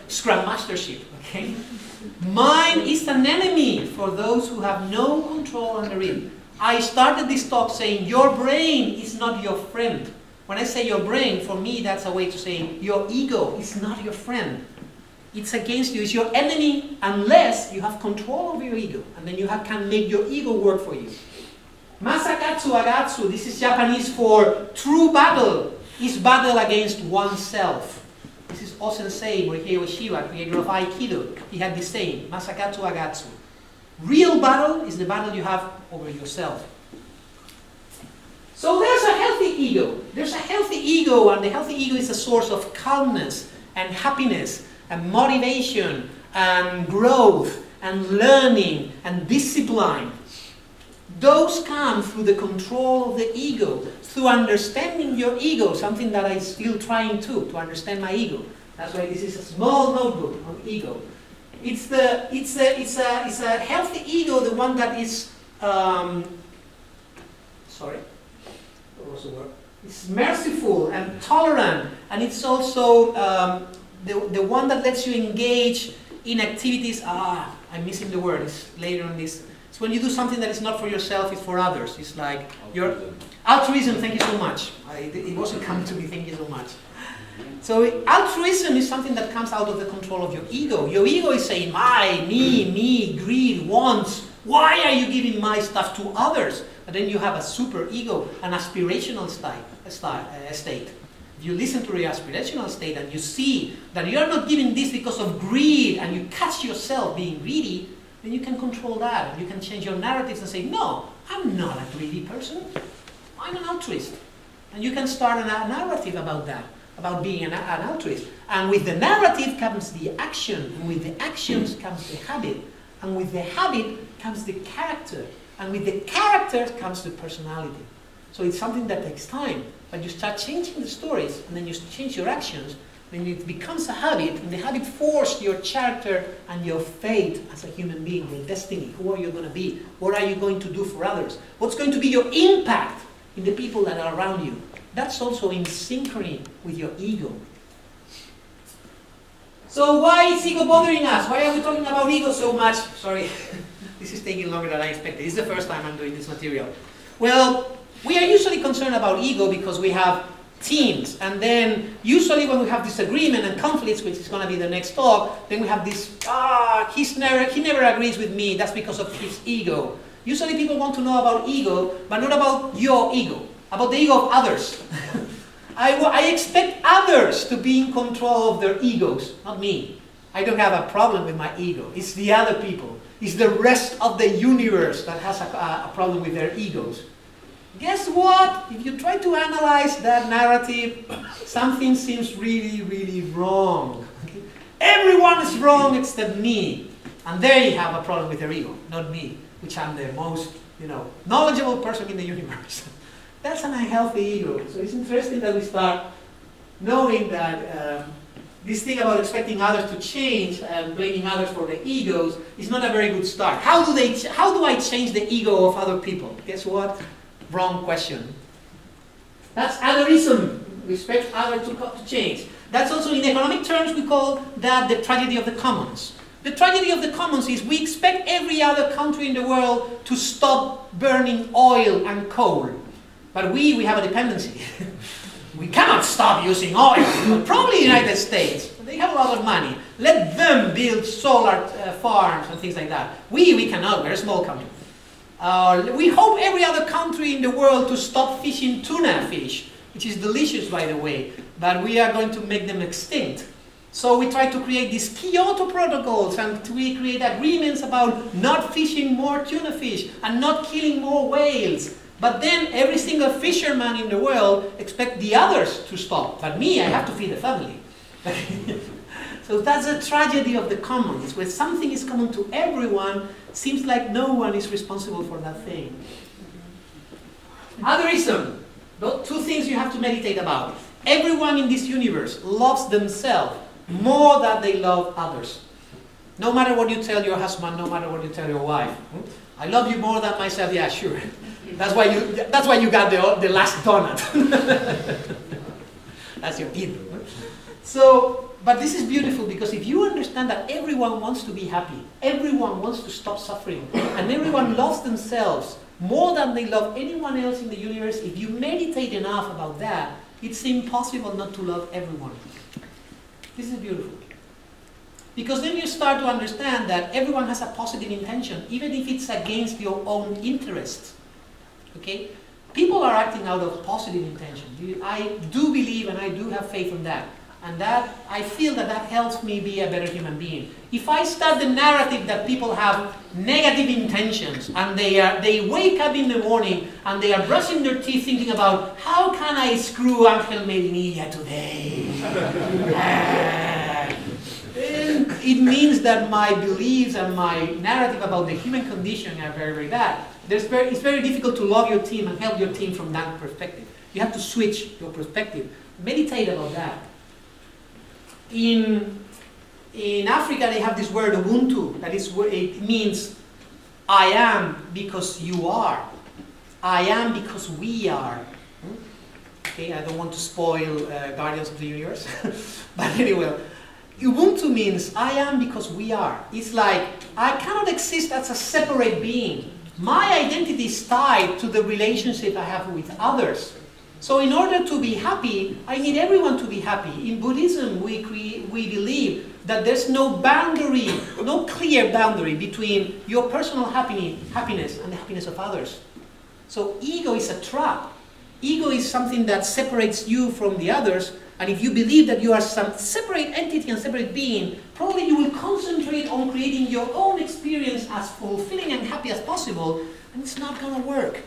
ScrumMastership. Okay? Mind is an enemy for those who have no control under it. I started this talk saying your brain is not your friend. When I say your brain, for me that's a way to say your ego is not your friend. It's against you. It's your enemy unless you have control over your ego. And then you can make your ego work for you. Masakatsu agatsu, this is Japanese for true battle, is battle against oneself. This This is O-sensei, Morihei Ueshiba, creator of Aikido. He had the same, Masakatsu Agatsu. Real battle is the battle you have over yourself. So there's a healthy ego. There's a healthy ego, and the healthy ego is a source of calmness and happiness and motivation and growth and learning and discipline. Those come through the control of the ego, through understanding your ego, something that I'm still trying to understand my ego. That's why this is a small notebook on ego. It's a healthy ego, the one that is, sorry, what was the word? It's merciful and tolerant, and it's also the one that lets you engage in activities. I'm missing the word. It's later on this. It's when you do something that is not for yourself, it's for others. It's like your altruism. Thank you so much. It wasn't coming to me. Thank you so much. So altruism is something that comes out of the control of your ego. Your ego is saying, I, me, greed, wants. Why are you giving my stuff to others? But then you have a super ego, an aspirational state. If you listen to your aspirational state and you see that you are not giving this because of greed, and you catch yourself being greedy, then you can control that. And you can change your narratives and say, no, I'm not a greedy person. I'm an altruist. And you can start a narrative about that, about being an altruist. And with the narrative comes the action, and with the actions comes the habit, and with the habit comes the character, and with the character comes the personality. So it's something that takes time, but you start changing the stories, and then you change your actions, then it becomes a habit, and the habit forces your character and your fate as a human being, your destiny. Who are you going to be? What are you going to do for others? What's going to be your impact in the people that are around you? That's also in synchrony with your ego. So why is ego bothering us? Why are we talking about ego so much? Sorry, this is taking longer than I expected. This is the first time I'm doing this material. Well, we are usually concerned about ego because we have teams, and then usually when we have disagreement and conflicts, which is going to be the next talk, then we have this, he never agrees with me, that's because of his ego. Usually people want to know about ego, but not about your ego, about the ego of others. I expect others to be in control of their egos, not me. I don't have a problem with my ego. It's the other people. It's the rest of the universe that has a problem with their egos. Guess what? If you try to analyze that narrative, something seems really, really wrong. Okay? Everyone is wrong except me. And there you have a problem with their ego, not me, which I'm the most, knowledgeable person in the universe. That's an unhealthy ego. So it's interesting that we start knowing that this thing about expecting others to change and blaming others for their egos is not a very good start. How do I change the ego of other people? Guess what? Wrong question. That's otherism. We expect others to change. That's also, in economic terms, we call that the tragedy of the commons. The tragedy of the commons is we expect every other country in the world to stop burning oil and coal. But we have a dependency. We cannot stop using oil. But probably the United States, they have a lot of money. Let them build solar farms and things like that. We cannot. We're a small country. We hope every other country in the world to stop fishing tuna fish, which is delicious, by the way, but we are going to make them extinct. So we try to create these Kyoto protocols, and we create agreements about not fishing more tuna fish and not killing more whales. But then every single fisherman in the world expects the others to stop. But me, I have to feed the family. So that's a tragedy of the commons, where something is common to everyone, seems like no one is responsible for that thing. Otherism. Two things you have to meditate about. Everyone in this universe loves themselves more than they love others. No matter what you tell your husband, no matter what you tell your wife. I love you more than myself, yeah, sure. That's why you got the last donut. That's your kid. So, but this is beautiful, because if you understand that everyone wants to be happy, everyone wants to stop suffering, and everyone loves themselves more than they love anyone else in the universe, if you meditate enough about that, it's impossible not to love everyone. This is beautiful. Because then you start to understand that everyone has a positive intention, even if it's against your own interests. Okay? People are acting out of positive intention. I do believe, and I do have faith in that. And that, I feel that that helps me be a better human being. If I start the narrative that people have negative intentions and they wake up in the morning and they are brushing their teeth thinking about how can I screw Angel Medinilla today? It means that my beliefs and my narrative about the human condition are very, very bad. It's very difficult to love your team and help your team from that perspective. You have to switch your perspective. Meditate about that. In Africa, they have this word Ubuntu. That is, it means I am because you are. I am because we are. Okay, I don't want to spoil Guardians of the Universe, but anyway, Ubuntu means I am because we are. It's like I cannot exist as a separate being. My identity is tied to the relationship I have with others. So in order to be happy, I need everyone to be happy. In Buddhism, we believe that there's no boundary, no clear boundary between your personal happiness and the happiness of others. So ego is a trap. Ego is something that separates you from the others, and if you believe that you are some separate entity and separate being, probably you will concentrate on creating your own experience as fulfilling and happy as possible, and it's not going to work.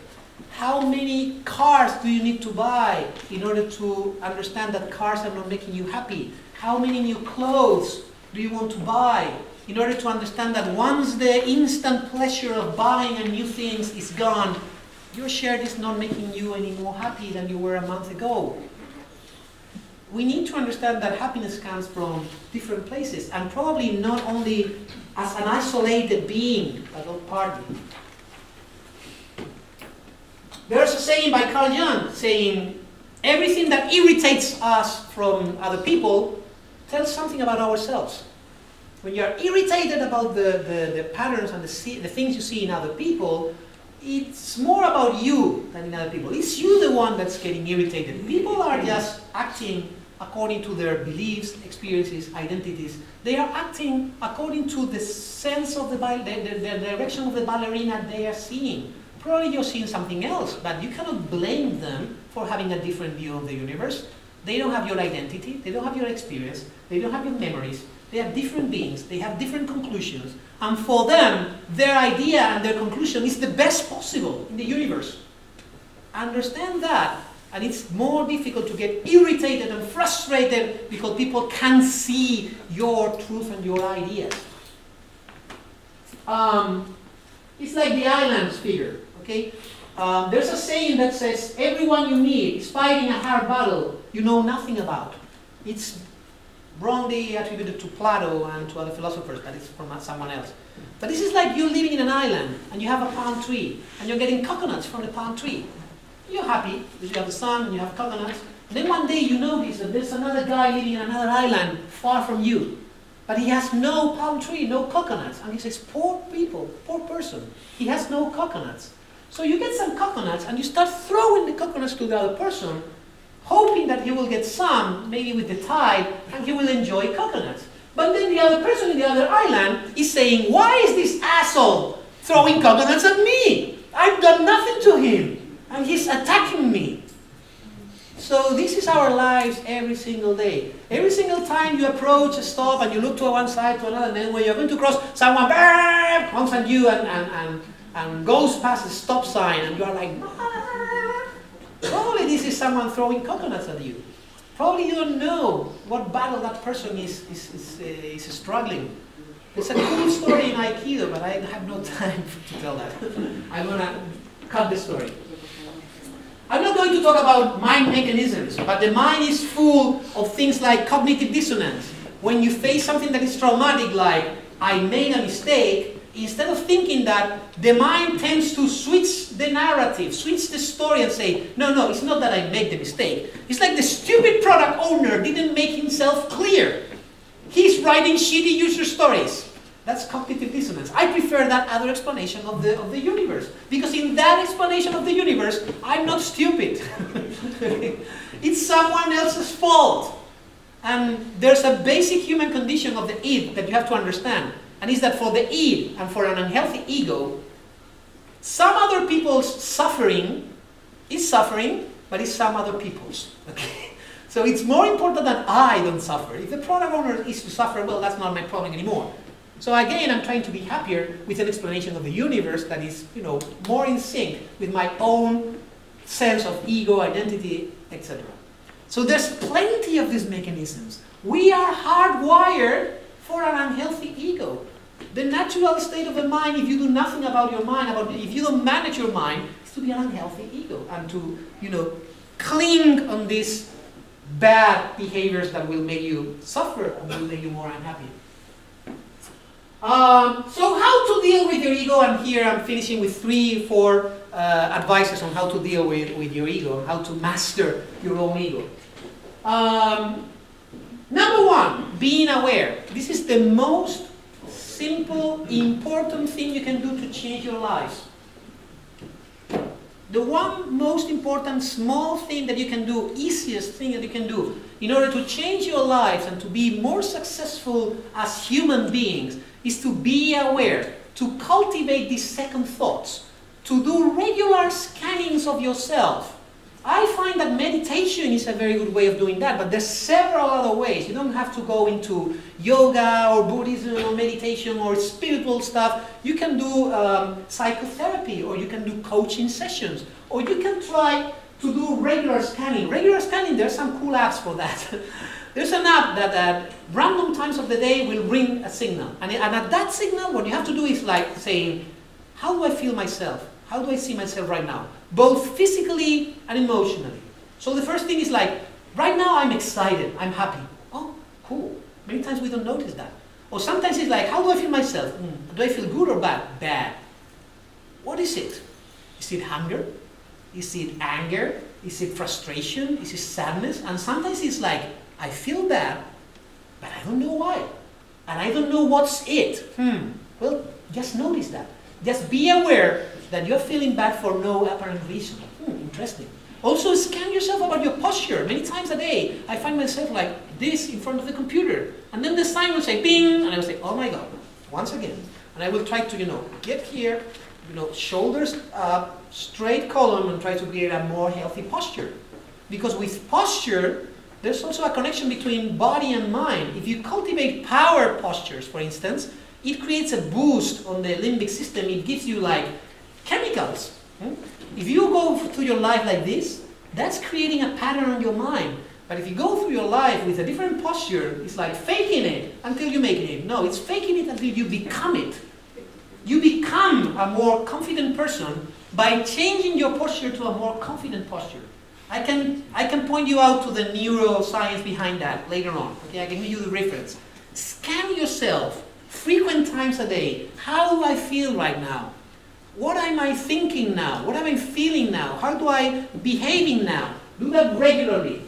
How many cars do you need to buy in order to understand that cars are not making you happy? How many new clothes do you want to buy in order to understand that once the instant pleasure of buying a new things is gone, your shirt is not making you any more happy than you were a month ago? We need to understand that happiness comes from different places, and probably not only as an isolated being, but partly. There's a saying by Carl Jung saying, everything that irritates us from other people tells something about ourselves. When you're irritated about the patterns and the things you see in other people, it's more about you than in other people. It's you the one that's getting irritated. People are just acting according to their beliefs, experiences, identities. They are acting according to the sense of the direction of the ballerina they are seeing. Probably you're seeing something else, but you cannot blame them for having a different view of the universe. They don't have your identity, they don't have your experience, they don't have your memories. They are different beings, they have different conclusions, and for them, their idea and their conclusion is the best possible in the universe. Understand that, and it's more difficult to get irritated and frustrated because people can't see your truth and your ideas. It's like the islands figure, okay? There's a saying that says, everyone you meet is fighting a hard battle you know nothing about. It's wrongly attributed to Plato and to other philosophers, but it's from someone else. But this is like you living in an island, and you have a palm tree, and you're getting coconuts from the palm tree. You're happy because you have the sun, and you have coconuts. And then one day you notice that there's another guy living in another island far from you. But he has no palm tree, no coconuts. And he says, poor people, poor person, he has no coconuts. So you get some coconuts, and you start throwing the coconuts to the other person, hoping that he will get some, maybe with the tide, and he will enjoy coconuts. But then the other person in the other island is saying, why is this asshole throwing coconuts at me? I've done nothing to him, and he's attacking me. So this is our lives every single day. Every single time you approach a stop and you look to one side, to another, and then when you're going to cross, someone honks at you and goes past the stop sign, and you are like, probably this is someone throwing coconuts at you. Probably you don't know what battle that person is struggling. It's a cool story in Aikido, but I have no time to tell that. I'm going to cut the story. I'm not going to talk about mind mechanisms, but the mind is full of things like cognitive dissonance. When you face something that is traumatic, like, I made a mistake, instead of thinking that, the mind tends to switch the narrative, switch the story and say, no, it's not that I made the mistake. It's like the stupid product owner didn't make himself clear. He's writing shitty user stories. That's cognitive dissonance. I prefer that other explanation of the universe. Because in that explanation of the universe, I'm not stupid. It's someone else's fault. And there's a basic human condition of the id that you have to understand. And it's that for the id and for an unhealthy ego, some other people's suffering is suffering, but it's some other people's. Okay? So it's more important that I don't suffer. If the product owner is to suffer, well, that's not my problem anymore. So again, I'm trying to be happier with an explanation of the universe that is, more in sync with my own sense of ego, identity, etc. So there's plenty of these mechanisms. We are hardwired for an unhealthy ego. The natural state of the mind, if you do nothing about your mind, if you don't manage your mind, is to be an unhealthy ego and to, cling on these bad behaviors that will make you suffer and will make you more unhappy. So how to deal with your ego, and here I'm finishing with 3-4 advices on how to deal with your ego, how to master your own ego. Number 1, being aware. This is the most simple, important thing you can do to change your lives. The one most important small thing that you can do, easiest thing that you can do, in order to change your lives and to be more successful as human beings, is to be aware, to cultivate these second thoughts, to do regular scannings of yourself. I find that meditation is a very good way of doing that, but there's several other ways. You don't have to go into yoga or Buddhism or meditation or spiritual stuff. You can do psychotherapy, or you can do coaching sessions, or you can try to do regular scanning. Regular scanning, there's some cool apps for that. There's an app that at random times of the day will ring a signal. And at that signal, what you have to do is like saying, how do I feel myself? How do I see myself right now? Both physically and emotionally. So the first thing is like, right now I'm excited, I'm happy. Oh, cool. Many times we don't notice that. Or sometimes it's like, how do I feel myself? Do I feel good or bad? Bad. What is it? Is it hunger? Is it anger? Is it frustration? Is it sadness? And sometimes it's like, I feel bad, but I don't know why. And I don't know what's it. Well, just notice that. Just be aware that you're feeling bad for no apparent reason. Interesting. Also, scan yourself about your posture. Many times a day, I find myself like this in front of the computer. And then the sign will say, bing, and I will say, oh my God, once again. And I will try to, get here, shoulders up, straight column, and try to create a more healthy posture. Because with posture, there's also a connection between body and mind. If you cultivate power postures, for instance, it creates a boost on the limbic system. It gives you like chemicals. If you go through your life like this, that's creating a pattern on your mind. But if you go through your life with a different posture, it's like faking it until you make it. No, it's faking it until you become it. You become a more confident person by changing your posture to a more confident posture. I can point you out to the neuroscience behind that later on. Okay, I can give you the reference. Scan yourself frequent times a day. How do I feel right now? What am I thinking now? What am I feeling now? How do I behaving now? Do that regularly.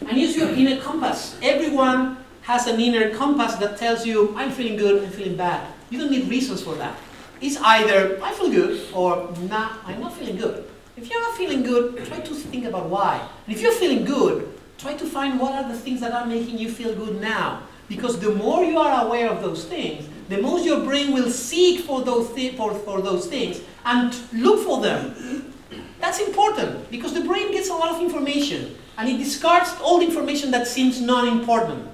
And use your inner compass. Everyone has an inner compass that tells you, I'm feeling good, I'm feeling bad. You don't need reasons for that. It's either, I feel good, or, nah, I'm not feeling good. If you're not feeling good, try to think about why. And if you're feeling good, try to find what are the things that are making you feel good now. Because the more you are aware of those things, the most your brain will seek for those things and look for them. That's important, because the brain gets a lot of information, and it discards all the information that seems non-important.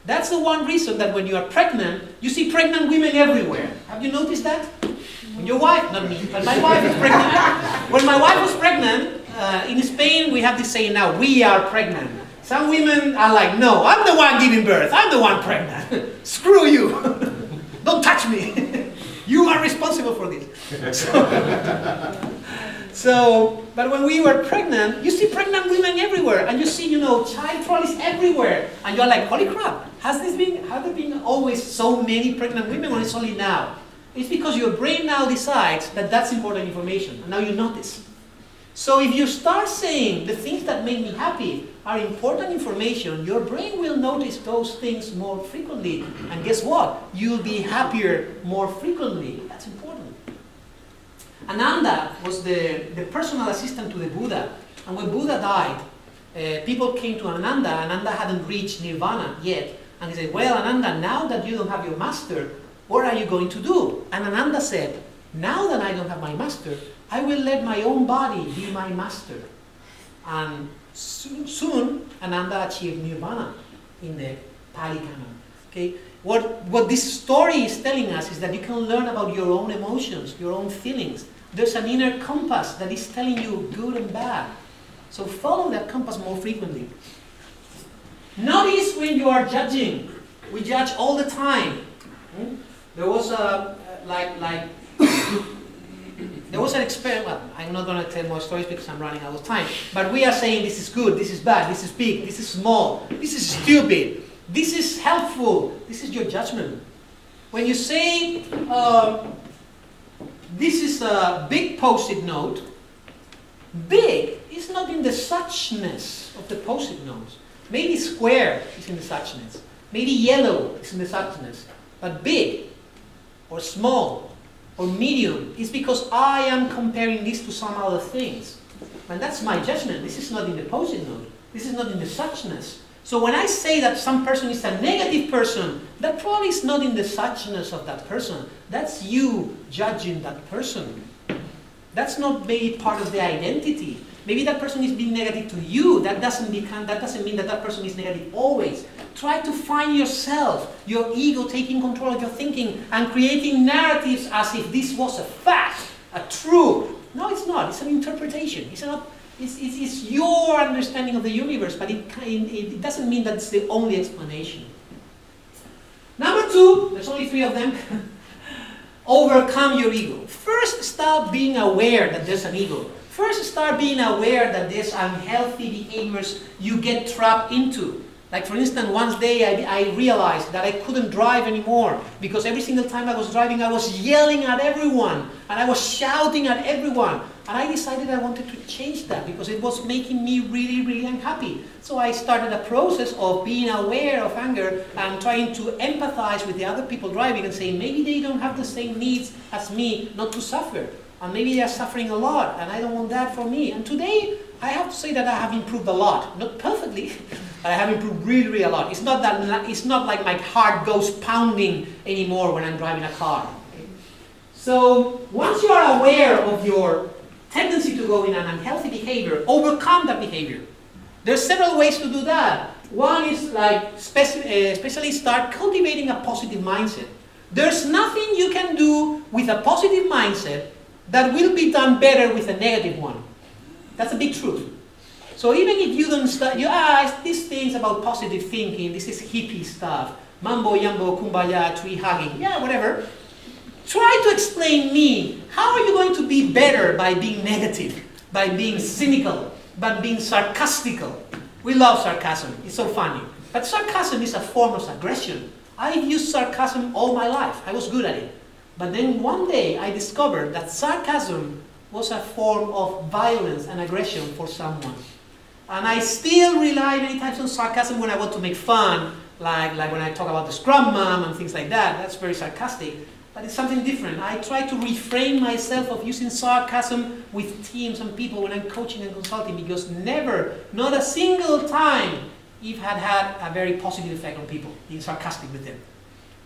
That's the one reason that when you are pregnant, you see pregnant women everywhere. Have you noticed that? When your wife, not me, but my wife is pregnant. When my wife was pregnant, in Spain we have this saying now, we are pregnant. Some women are like, no, I'm the one giving birth, I'm the one pregnant. Screw you. Don't touch me. You are responsible for this. But when we were pregnant, you see pregnant women everywhere, and you see, child trolleys everywhere, and you're like, holy crap, have there been always so many pregnant women, or it's only now? It's because your brain now decides that that's important information, and now you notice. So if you start saying the things that make me happy are important information, your brain will notice those things more frequently, and guess what? You'll be happier more frequently. That's important. Ananda was the personal assistant to the Buddha, and when Buddha died, people came to Ananda. Ananda hadn't reached nirvana yet, and he said, well, Ananda, now that you don't have your master, what are you going to do? And Ananda said, now that I don't have my master, I will let my own body be my master. And Soon, Ananda achieved nirvana in the Pali Canon. Okay? What this story is telling us is that you can learn about your own emotions, your own feelings. There's an inner compass that is telling you good and bad. So follow that compass more frequently. Notice when you are judging. We judge all the time. There was a, there was an experiment. Well, I'm not going to tell more stories because I'm running out of time. But we are saying this is good, this is bad, this is big, this is small, this is stupid, this is helpful. This is your judgment. When you say, this is a big post-it note, big is not in the suchness of the post-it notes. Maybe square is in the suchness. Maybe yellow is in the suchness. But big or small or medium is because I am comparing this to some other things. And that's my judgment. This is not in the post-it note. This is not in the suchness. So when I say that some person is a negative person, that probably is not in the suchness of that person. That's you judging that person. That's not maybe part of the identity. Maybe that person is being negative to you. That doesn't mean that that person is negative always. Try to find yourself, your ego taking control of your thinking and creating narratives as if this was a fact, a truth. No, it's not. It's an interpretation. It's your understanding of the universe, but it doesn't mean that it's the only explanation. Number two, there's only 3 of them. Overcome your ego. First, start being aware that there's an ego. First, start being aware that there's unhealthy behaviors you get trapped into. Like for instance, one day I realized that I couldn't drive anymore because every single time I was driving I was yelling at everyone and I was shouting at everyone. And I decided I wanted to change that because it was making me really, really unhappy. So I started a process of being aware of anger and trying to empathize with the other people driving and saying maybe they don't have the same needs as me not to suffer. And maybe they are suffering a lot and I don't want that for me. And today I have to say that I have improved a lot. Not perfectly, but I have improved really, really a lot. It's not like my heart goes pounding anymore when I'm driving a car. Okay? So once you are aware of your tendency to go in an unhealthy behavior, overcome that behavior. There's several ways to do that. One is like especially start cultivating a positive mindset. There's nothing you can do with a positive mindset that will be done better with a negative one. That's a big truth. So even if you don't start, these things about positive thinking, this is hippie stuff, mambo, yambo, kumbaya, tree hugging, yeah, whatever. Try to explain me, how are you going to be better by being negative, by being cynical, by being sarcastical? We love sarcasm, it's so funny. But sarcasm is a form of aggression. I've used sarcasm all my life, I was good at it. But then one day I discovered that sarcasm was a form of violence and aggression for someone. And I still rely many times on sarcasm when I want to make fun, like when I talk about the Scrum Mom and things like that. That's very sarcastic. But it's something different. I try to refrain myself of using sarcasm with teams and people when I'm coaching and consulting because never, not a single time, Eve had a very positive effect on people, being sarcastic with them.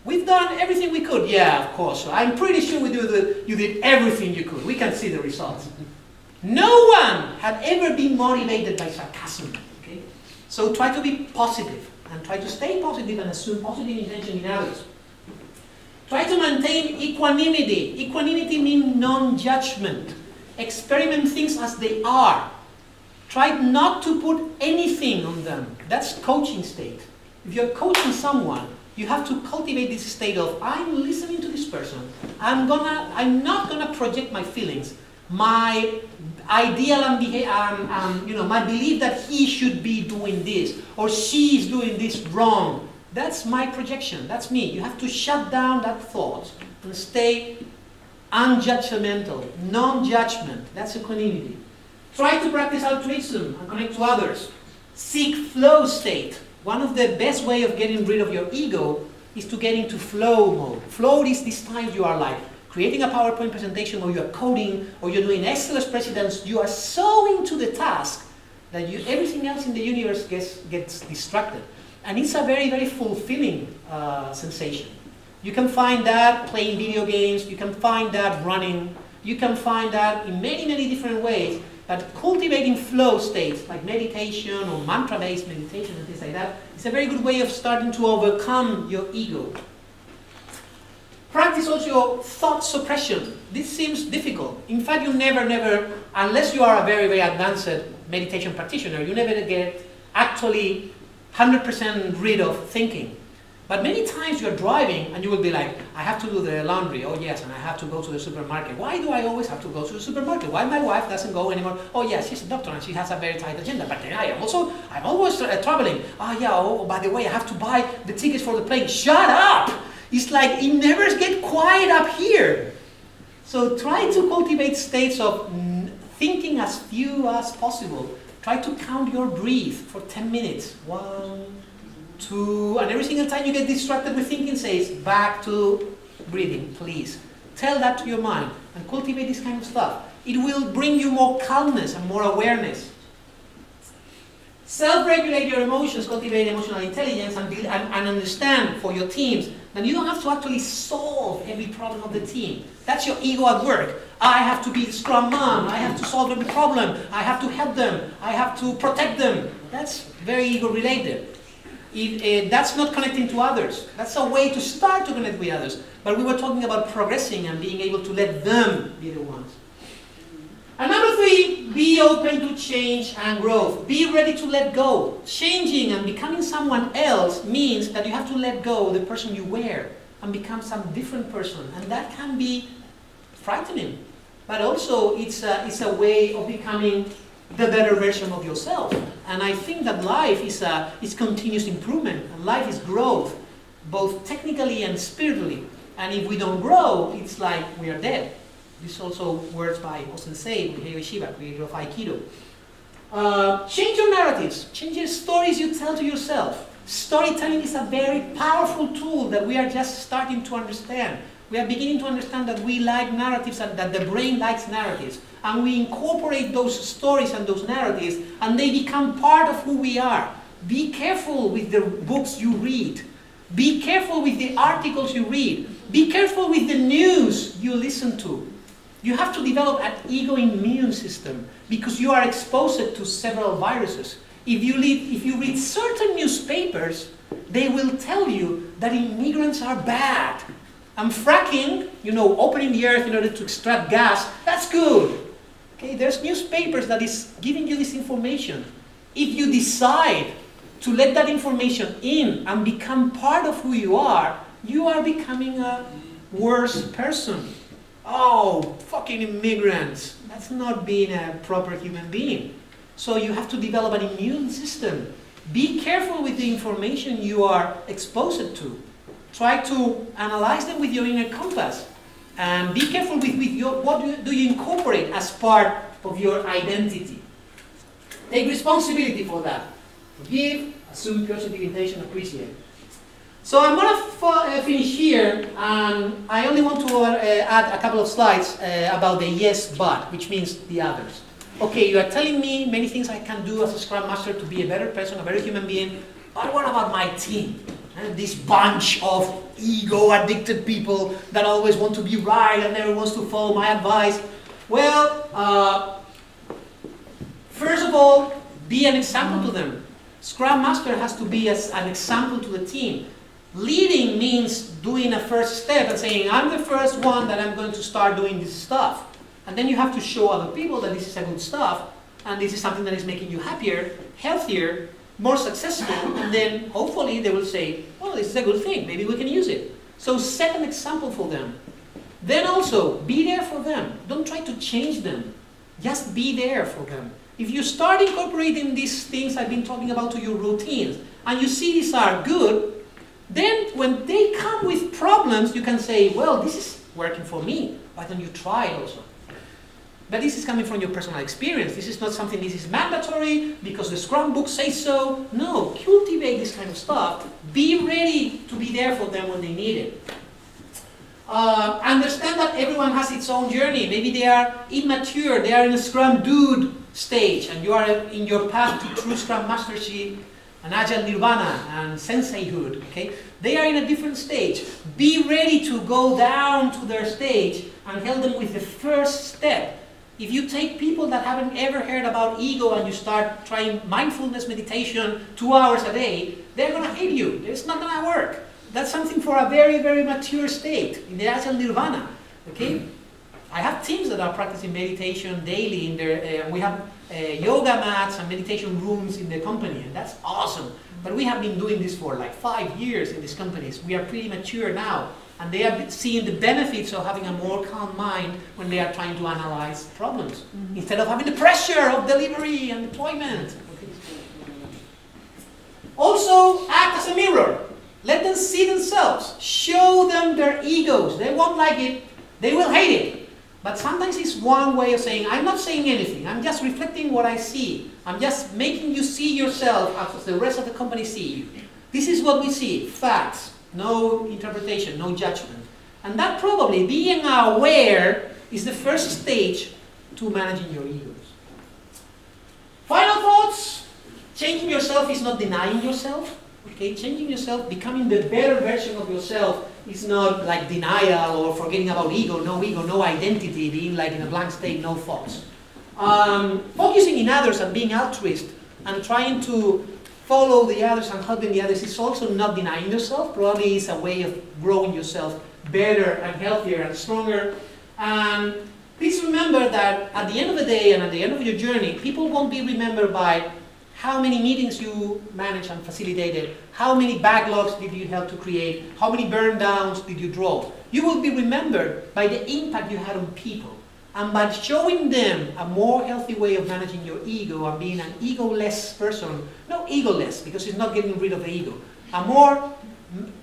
We've done everything we could. Yeah, of course. So I'm pretty sure you did everything you could. We can see the results. No one had ever been motivated by sarcasm. Okay? So try to be positive and try to stay positive and assume positive intention in others. Try to maintain equanimity. Equanimity means non-judgment. Experiment things as they are. Try not to put anything on them. That's coaching state. If you're coaching someone, you have to cultivate this state of, I'm listening to this person. I'm not gonna project my feelings, my ideal and my belief that he should be doing this or she is doing this wrong. That's my projection. That's me. You have to shut down that thought and stay unjudgmental, non-judgment. That's equanimity. Try to practice altruism and connect to others. Seek flow state. One of the best ways of getting rid of your ego is to get into flow mode. Flow is this time you are like creating a PowerPoint presentation or you're coding or you're doing Excel spreadsheets. You are so into the task that everything else in the universe gets distracted. And it's a very, very fulfilling sensation. You can find that playing video games, you can find that running, you can find that in many, many different ways. But cultivating flow states, like meditation or mantra-based meditation and things like that, is a very good way of starting to overcome your ego. Practice also thought suppression. This seems difficult. In fact, you never, unless you are a very, very advanced meditation practitioner, you never get actually 100% rid of thinking. But many times you're driving and you will be like, I have to do the laundry, oh yes, and I have to go to the supermarket. Why do I always have to go to the supermarket? Why my wife doesn't go anymore? Oh yes, she's a doctor and she has a very tight agenda, but then I'm always traveling. Oh yeah, oh by the way, I have to buy the tickets for the plane. Shut up! It's like, it never gets quiet up here. So try to cultivate states of thinking as few as possible. Try to count your breath for 10 minutes. 1, 2, and every single time you get distracted with thinking, says, back to breathing, please. Tell that to your mind and cultivate this kind of stuff. It will bring you more calmness and more awareness. Self-regulate your emotions, cultivate emotional intelligence, and understand for your teams that you don't have to actually solve every problem of the team. That's your ego at work. I have to be the Scrum Mom, I have to solve every problem, I have to help them, I have to protect them. That's very ego-related. That's not connecting to others. That's a way to start to connect with others. But we were talking about progressing and being able to let them be the ones. And number 3, be open to change and growth. Be ready to let go. Changing and becoming someone else means that you have to let go of the person you were and become some different person. And that can be frightening. But also it's a way of becoming the better version of yourself. And I think that life is continuous improvement. And life is growth, both technically and spiritually. And if we don't grow, it's like we are dead. This is also words by Sensei, Heio Shiba, creator of Aikido. Change your narratives. Change the stories you tell to yourself. Storytelling is a very powerful tool that we are just starting to understand. We are beginning to understand that we like narratives and that the brain likes narratives. And we incorporate those stories and those narratives and they become part of who we are. Be careful with the books you read. Be careful with the articles you read. Be careful with the news you listen to. You have to develop an ego immune system because you are exposed to several viruses. If you read certain newspapers, they will tell you that immigrants are bad. And fracking, opening the earth in order to extract gas, that's good. Okay, there's newspapers that is giving you this information. If you decide to let that information in and become part of who you are becoming a worse person. Oh, fucking immigrants. That's not being a proper human being. So you have to develop an immune system. Be careful with the information you are exposed to. Try to analyze them with your inner compass. And be careful with what do you incorporate as part of your identity. Take responsibility for that. Forgive, assume positive intention, appreciate. So I'm going to finish here, and I only want to add a couple of slides about the yes but, which means the others. Okay, you are telling me many things I can do as a Scrum Master to be a better person, a better human being, but what about my team? This bunch of ego-addicted people that always want to be right and never wants to follow my advice. Well, first of all, be an example to them. Scrum Master has to be an example to the team. Leading means doing a first step and saying, I'm the first one that I'm going to start doing this stuff. And then you have to show other people that this is a good stuff, and this is something that is making you happier, healthier, more successful, and then hopefully they will say, oh, this is a good thing, maybe we can use it. So set an example for them. Then also, be there for them. Don't try to change them. Just be there for them. If you start incorporating these things I've been talking about to your routines, and you see these are good, then when they come with problems, you can say, well, this is working for me. Why don't you try it also? But this is coming from your personal experience. This is not something this is mandatory because the Scrum book says so. No, cultivate this kind of stuff. Be ready to be there for them when they need it. Understand that everyone has its own journey. Maybe they are immature, they are in a Scrum dude stage, and you are in your path to true Scrum Mastership and Agile Nirvana and Senseihood. Okay? They are in a different stage. Be ready to go down to their stage and help them with the first step. If you take people that haven't ever heard about ego and you start trying mindfulness meditation 2 hours a day, they're going to hate you. It's not going to work. That's something for a very, very mature state, in the actual nirvana. Okay? I have teams that are practicing meditation daily. In their, we have yoga mats and meditation rooms in the company, and that's awesome. But we have been doing this for like 5 years in these companies. We are pretty mature now. And they are seeing the benefits of having a more calm mind when they are trying to analyze problems, instead of having the pressure of delivery and deployment. Okay. Also, act as a mirror. Let them see themselves. Show them their egos. They won't like it. They will hate it. But sometimes it's one way of saying, I'm not saying anything. I'm just reflecting what I see. I'm just making you see yourself as the rest of the company see you. This is what we see. Facts. No interpretation, no judgment. And that probably, being aware, is the first stage to managing your egos. Final thoughts. Changing yourself is not denying yourself. Okay? Changing yourself, becoming the better version of yourself is not like denial or forgetting about ego, no identity, being like in a blank state, no thoughts. Focusing in others and being altruist and trying to follow the others and helping the others is also not denying yourself. Probably is a way of growing yourself better and healthier and stronger. And please remember that at the end of the day and at the end of your journey, people won't be remembered by how many meetings you managed and facilitated, how many backlogs did you help to create, how many burn downs did you draw. You will be remembered by the impact you had on people. And by showing them a more healthy way of managing your ego and being an ego-less person, no ego-less, because it's not getting rid of the ego, a more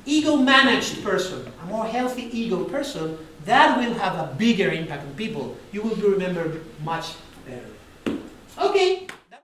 ego-managed person, a more healthy ego person, that will have a bigger impact on people. You will be remembered much better. Okay.